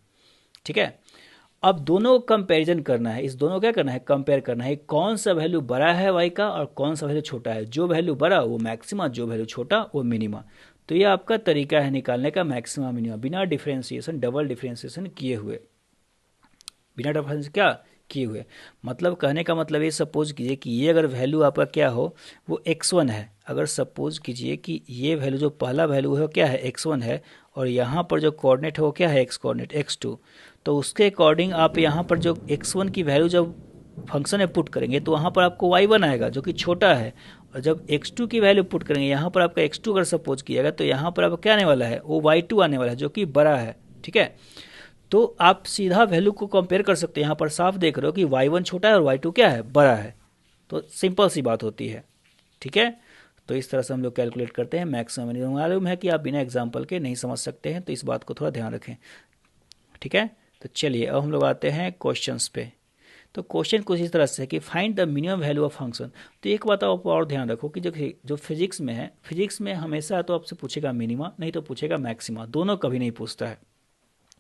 ठीक है। अब दोनों कंपैरिजन करना है, इस दोनों क्या करना है, कंपेयर करना है कौन सा वैल्यू बड़ा है y का और कौन सा वैल्यू छोटा है। जो वैल्यू बड़ा वो मैक्सिमा, जो वैल्यू छोटा वो मिनिमा। तो ये आपका तरीका है निकालने का मैक्सिमा मिनिमा, बिना डिफ्रेंशिएशन डबल डिफ्रेंशिएशन किए हुए, बिना डिफरेंस क्या किए हुए। मतलब कहने का मतलब ये, सपोज कीजिए कि ये अगर वैल्यू आपका क्या हो वो x1 है, अगर सपोज कीजिए कि ये वैल्यू जो पहला वैल्यू है वो क्या है x1 है, और यहाँ पर जो कोऑर्डिनेट है वो क्या है x कोऑर्डिनेट x2, तो उसके अकॉर्डिंग आप यहाँ पर जो x1 की वैल्यू जब फंक्शन में पुट करेंगे तो वहाँ पर आपको y1 आएगा जो कि छोटा है, और जब x2 की वैल्यू पुट करेंगे यहाँ पर आपका x2 अगर सपोज किएगा तो यहाँ पर आपका क्या आने वाला है, वो y2 आने वाला है जो कि बड़ा है, ठीक है। तो आप सीधा वैल्यू को कंपेयर कर सकते हैं, यहाँ पर साफ देख रहे हो कि y1 छोटा है और y2 क्या है, बड़ा है। तो सिंपल सी बात होती है, ठीक है। तो इस तरह से हम लोग कैलकुलेट करते हैं मैक्सिमम मिनिमम। मालूम है कि आप बिना एग्जाम्पल के नहीं समझ सकते हैं, तो इस बात को थोड़ा ध्यान रखें, ठीक है। तो चलिए अब हम लोग आते हैं क्वेश्चंस पे। तो क्वेश्चन कुछ इस तरह से है कि find the minimum value of function. तो एक बात आप और ध्यान रखो कि जो फिजिक्स में है, फिजिक्स में हमेशा तो आपसे पूछेगा मिनिमा, नहीं तो पूछेगा मैक्सिमा, दोनों कभी नहीं पूछता है।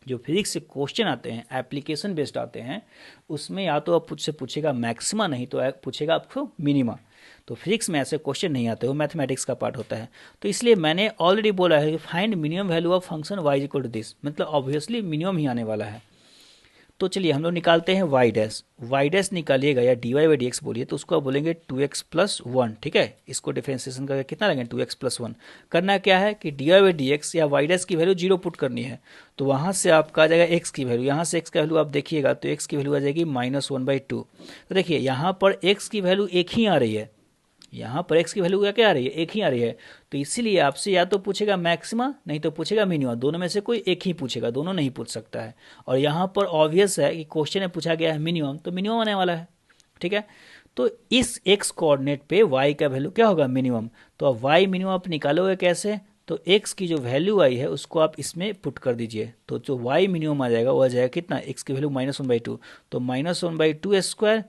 जो फिजिक्स से क्वेश्चन आते हैं एप्लीकेशन बेस्ड आते हैं, उसमें या तो आप मुझसे पूछेगा मैक्सिमा, नहीं तो पूछेगा आपको मिनिमा। तो फिजिक्स में ऐसे क्वेश्चन नहीं आते, वो मैथमेटिक्स का पार्ट होता है। तो इसलिए मैंने ऑलरेडी बोला है कि find minimum value of function y is equal to this, मतलब ऑब्वियसली मिनिमम ही आने वाला है। तो चलिए हम लोग निकालते हैं y डैश निकालिएगा या dy बाई डी एक्स बोलिए, तो उसको आप बोलेंगे 2x प्लस 1, ठीक है। इसको डिफरेंशिएशन करके कितना लगेगा 2x प्लस 1। करना क्या है कि dy बाई डी एक्स या y डैश की वैल्यू 0 पुट करनी है, तो वहाँ से आपका आ जाएगा x की वैल्यू, यहाँ से x का वैल्यू आप देखिएगा तो x की वैल्यू आ जाएगी -1/2। तो देखिए यहाँ पर x की वैल्यू एक ही आ रही है, यहाँ पर x की वैल्यू क्या आ रही है, एक ही आ रही है। तो इसीलिए आपसे या तो पूछेगा मैक्सिमा, नहीं तो पूछेगा मिनिमा, दोनों में से कोई एक ही पूछेगा, दोनों नहीं पूछ सकता है। और यहाँ पर ऑब्वियस है कि क्वेश्चन में पूछा गया है मिनिमम, तो मिनिमम आने वाला है, ठीक है। तो इस x कोऑर्डिनेट पे y का वैल्यू क्या होगा, मिनिमम। तो अब y मिनिमम आप निकालोगे कैसे, तो x की जो वैल्यू आई है उसको आप इसमें पुट कर दीजिए, तो जो y मिनिमम आ जाएगा वो आ जाएगा कितना, x की वैल्यू -1/2, तो -1/2 स्क्वायर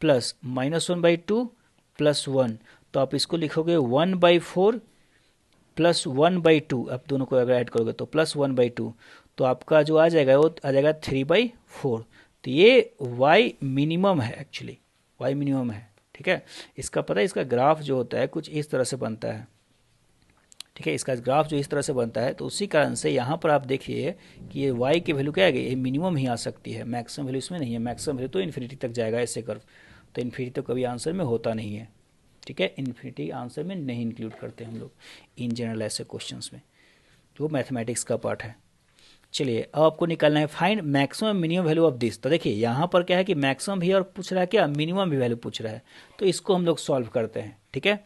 प्लस -1/2 प्लस 1, तो आप इसको लिखोगे 1/4 प्लस 1/2, आप दोनों को अगर ऐड करोगे तो प्लस 1/2, तो आपका जो आ जाएगा वो आ जाएगा 3/4। तो ये y मिनिमम है, एक्चुअली y मिनिमम है, ठीक है। इसका पता है, इसका ग्राफ जो होता है कुछ इस तरह से बनता है, ठीक है। इसका ग्राफ जो इस तरह से बनता है, तो उसी कारण से यहाँ पर आप देखिए कि ये y की वैल्यू क्या है, ये मिनिमम ही आ सकती है, मैक्सिमम वैल्यू इसमें नहीं है। मैक्सिमम वैल्यू तो इन्फिनिटी तक जाएगा ऐसे कर्व, तो इन्फिनिटी तो कभी आंसर में होता नहीं है, ठीक है। इन्फिनिटी आंसर में नहीं इंक्लूड करते हम लोग इन जनरल ऐसे क्वेश्चंस में, जो मैथमेटिक्स का पार्ट है। चलिए अब आपको निकालना है find maximum minimum value of this. तो देखिए यहाँ पर क्या है कि मैक्सिमम भी और पूछ रहा है क्या, मिनिमम भी वैल्यू पूछ रहा है, तो इसको हम लोग सॉल्व करते हैं, ठीक है।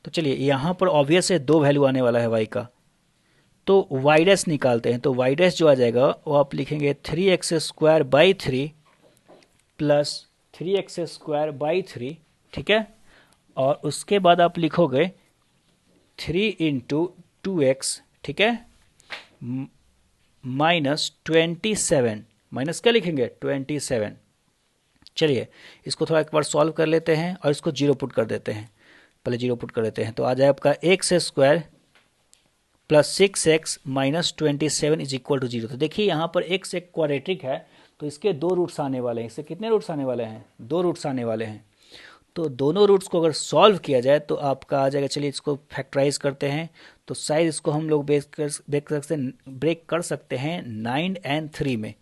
तो चलिए यहाँ पर ऑब्वियस है 2 वैल्यू आने वाला है y का, तो y डैश निकालते हैं। तो y डैश जो आ जाएगा वो आप लिखेंगे 3x² प्लस 3x², ठीक है। और उसके बाद आप लिखोगे 3 इंटू 2x, ठीक है, -27, माइनस क्या लिखेंगे 27। चलिए इसको थोड़ा एक बार सॉल्व कर लेते हैं और इसको 0 पुट कर देते हैं, पहले 0 पुट कर देते हैं। तो आ जाए आपका x² plus 6x minus 27 is equal to 0। तो देखिए यहाँ पर x एक क्वाड्रेटिक है, तो इसके 2 रूट्स आने वाले हैं। इससे कितने रूट्स आने वाले हैं, 2 रूट्स आने वाले हैं। तो दोनों रूट्स को अगर सॉल्व किया जाए तो आपका आ जाएगा, चलिए इसको फैक्टराइज करते हैं। तो साइज इसको हम लोग ब्रेक कर सकते हैं 9 और 3 में।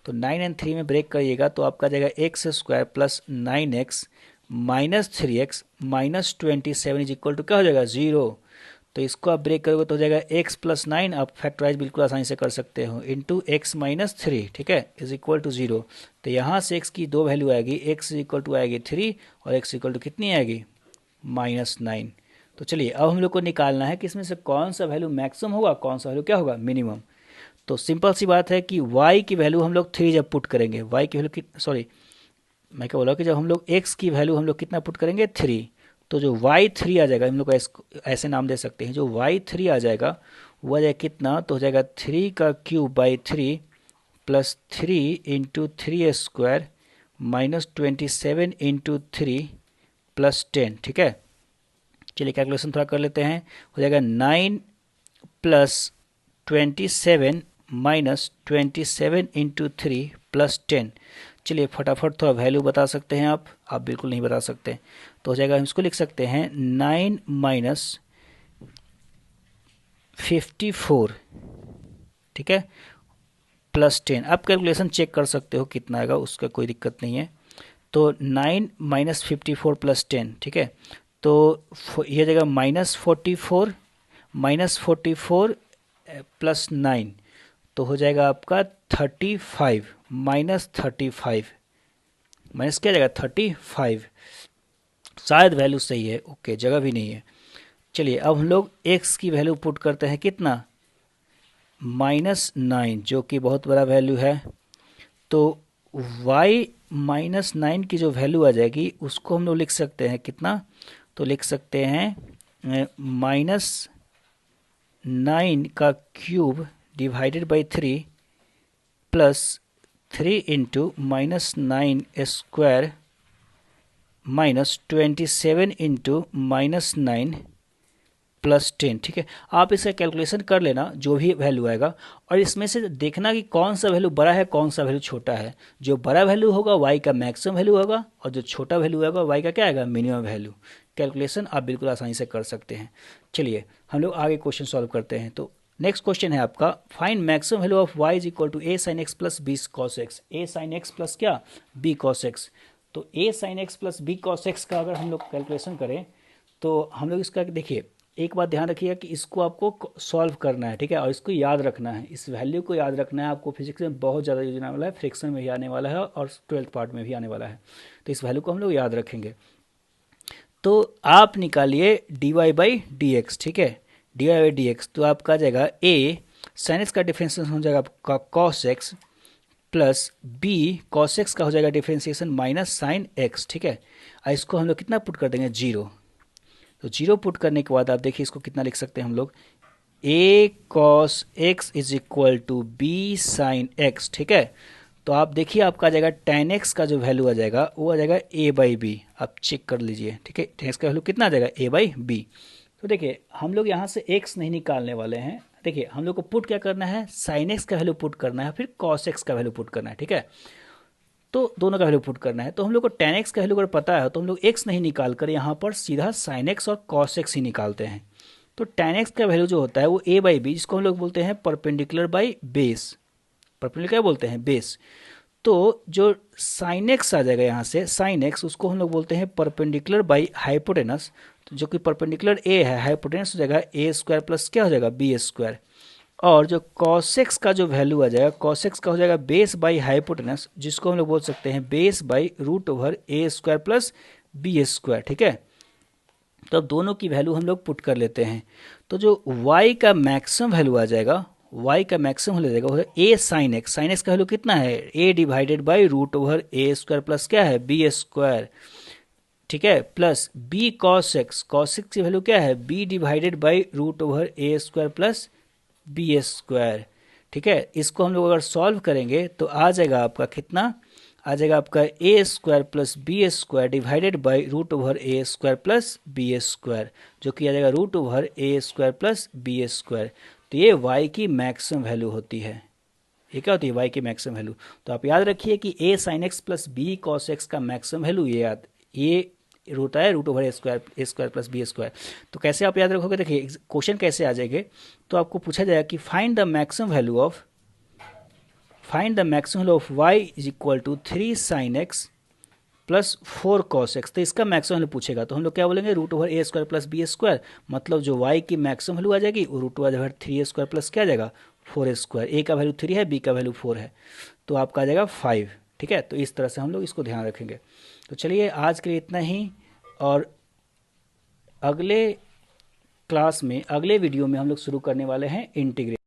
तो 9 और 3 में ब्रेक करिएगा तो आपका जाएगा x² plus 9x minus 3x minus 27 is equal to क्या हो जाएगा 0। तो इसको आप ब्रेक करोगे तो हो जाएगा x प्लस 9, आप फैक्टराइज बिल्कुल आसानी से कर सकते हो, इंटू एक्स माइनस 3, ठीक है, इज इक्वल टू 0। तो यहाँ से x की दो वैल्यू आएगी, x इज इक्वल टू आएगी 3 और x इक्वल टू कितनी आएगी -9। तो चलिए अब हम लोग को निकालना है कि इसमें से कौन सा वैल्यू मैक्सिमम होगा, कौन सा वैल्यू क्या होगा मिनिमम। तो सिंपल सी बात है कि y की वैल्यू हम लोग 3 जब पुट करेंगे, y की वैल्यू सॉरी मैं क्या बोला कि जब हम लोग x की वैल्यू हम लोग कितना पुट करेंगे 3, तो जो y3 आ जाएगा, हम लोग ऐसे नाम दे सकते हैं, जो y3 आ जाएगा वो आ जाएगा कितना, तो हो जाएगा 3 का cube by 3 plus 3 into 3² minus 27 into 3 plus 10, ठीक है। चलिए कैलकुलेशन थोड़ा कर लेते हैं, हो जाएगा 9 प्लस 27 माइनस 27 इंटू 3 प्लस 10। चलिए फटाफट थोड़ा वैल्यू बता सकते हैं आप बिल्कुल नहीं बता सकते, तो हो जाएगा हम इसको लिख सकते हैं 9 माइनस 54, ठीक है, प्लस 10। आप कैलकुलेशन चेक कर सकते हो कितना आएगा, उसका कोई दिक्कत नहीं है। तो 9 माइनस 54 प्लस 10, ठीक है, तो यह जाएगा -44 प्लस 9, तो हो जाएगा आपका 35 माइनस 35 माइनस क्या जाएगा 35, शायद वैल्यू सही है, ओके जगह भी नहीं है। चलिए अब हम लोग x की वैल्यू पुट करते हैं कितना -9, जो कि बहुत बड़ा वैल्यू है। तो y -9 की जो वैल्यू आ जाएगी उसको हम लोग लिख सकते हैं कितना, तो लिख सकते हैं -9 का cube divided by 3 plus 3 into -9² minus 27 into -9 plus 10, ठीक है। आप इसका कैलकुलेशन कर लेना जो भी वैल्यू आएगा, और इसमें से देखना कि कौन सा वैल्यू बड़ा है कौन सा वैल्यू छोटा है। जो बड़ा वैल्यू होगा y का मैक्सिमम वैल्यू होगा, और जो छोटा वैल्यू होगा y का क्या आएगा मिनिमम वैल्यू। कैलकुलेशन आप बिल्कुल आसानी से कर सकते हैं। चलिए हम लोग आगे क्वेश्चन सॉल्व करते हैं। तो नेक्स्ट क्वेश्चन है आपका, find maximum value of y is equal to a sin x plus b cos x। a sin x plus क्या b cos x। तो a sin x plus b cos x का अगर हम लोग calculation करें तो हम लोग इसका देखिए, एक बात ध्यान रखिएगा कि इसको आपको सॉल्व करना है, ठीक है, और इसको याद रखना है, इस वैल्यू को याद रखना है आपको। फिजिक्स में बहुत ज़्यादा यूज आने वाला है, फ्रिक्शन में भी आने वाला है और 12th पार्ट में भी आने वाला है, तो इस वैल्यू को हम लोग याद रखेंगे। तो आप निकालिए dy/dx, ठीक है, dy/dx, तो आपका आ जाएगा a sin x का डिफ्रेंशिएशन हो जाएगा आपका cos x plus b cos x का हो जाएगा डिफ्रेंशिएशन माइनस sin x, ठीक है। इसको हम लोग कितना पुट कर देंगे 0। तो 0 पुट करने के बाद आप देखिए इसको कितना लिख सकते हैं हम लोग, a cos x is equal to b sin x, ठीक है। तो आप देखिए आपका आ जाएगा tan x का जो वैल्यू आ जाएगा वो आ जाएगा a/b, आप चेक कर लीजिए, ठीक है। tan x का वैल्यू कितना आ जाएगा a/b। तो देखिए हम लोग यहाँ से x नहीं निकालने वाले हैं, देखिए हम लोग को पुट क्या करना है, sin x का वैल्यू पुट करना है, फिर cos x का वैल्यू पुट करना है, ठीक है। तो दोनों का वैल्यू पुट करना है। तो हम लोग को tan x का वैल्यू अगर पता है तो हम लोग x नहीं निकाल कर यहाँ पर सीधा sin x और cos x ही निकालते हैं। तो tan x का वैल्यू जो होता है वो a/b, जिसको हम लोग बोलते हैं परपेंडिकुलर बाई बेस, परपेंडिकुलर क्या बोलते हैं बेस। तो जो sin x आ जाएगा यहाँ से sin x, उसको हम लोग बोलते हैं परपेंडिकुलर बाई हाइपोटेनस, तो जो कि परपेंडिकुलर a है, हाइपोटेनस हो जाएगा a² प्लस क्या हो जाएगा b²। और जो cos x का जो वैल्यू आ जाएगा, cos x का हो जाएगा बेस बाई हाइपोटेनस, जिसको हम लोग बोल सकते हैं base by √a² plus b², ठीक है। तो अब दोनों की वैल्यू हम लोग पुट कर लेते हैं। तो जो y का मैक्सिमम वैल्यू आ जाएगा, y का मैक्सिमम हो जाएगा a sin x, sin x का वैल्यू कितना है a divided by √a² plus क्या है b², ठीक है, plus b cos x, cos x की वैल्यू क्या है b divided by √a² plus b², ठीक है। इसको हम लोग अगर सॉल्व करेंगे तो आ जाएगा आपका कितना, आ जाएगा आपका a² plus b² divided by √a² plus b², जो कि आ जाएगा √a² प्लस b²। तो ये y की मैक्सिमम वैल्यू होती है, ये क्या होती है y की मैक्सिमम वैल्यू। तो आप याद रखिए कि a sin x plus b cos x का मैक्सिमम वैल्यू ये होता है √a² प्लस b²। तो कैसे आप याद रखोगे, देखिए क्वेश्चन कैसे आ जाएंगे, तो आपको पूछा जाएगा कि find the maximum value of y is equal to 3 sin x plus 4 cos x। तो इसका मैक्सिमम वैल्यू पूछेगा तो हम लोग क्या बोलेंगे, √a² प्लस b²। मतलब जो y की मैक्सिमम वैल्यू आ जाएगी वो √3a² प्लस क्या आ जाएगा 4a²। a का वैल्यू 3 है, b का वैल्यू 4 है, तो आपका आ जाएगा 5। ठीक है, तो इस तरह से हम लोग इसको ध्यान रखेंगे। तो चलिए आज के लिए इतना ही, और अगले क्लास में, अगले वीडियो में हम लोग शुरू करने वाले हैं इंटीग्रेशन।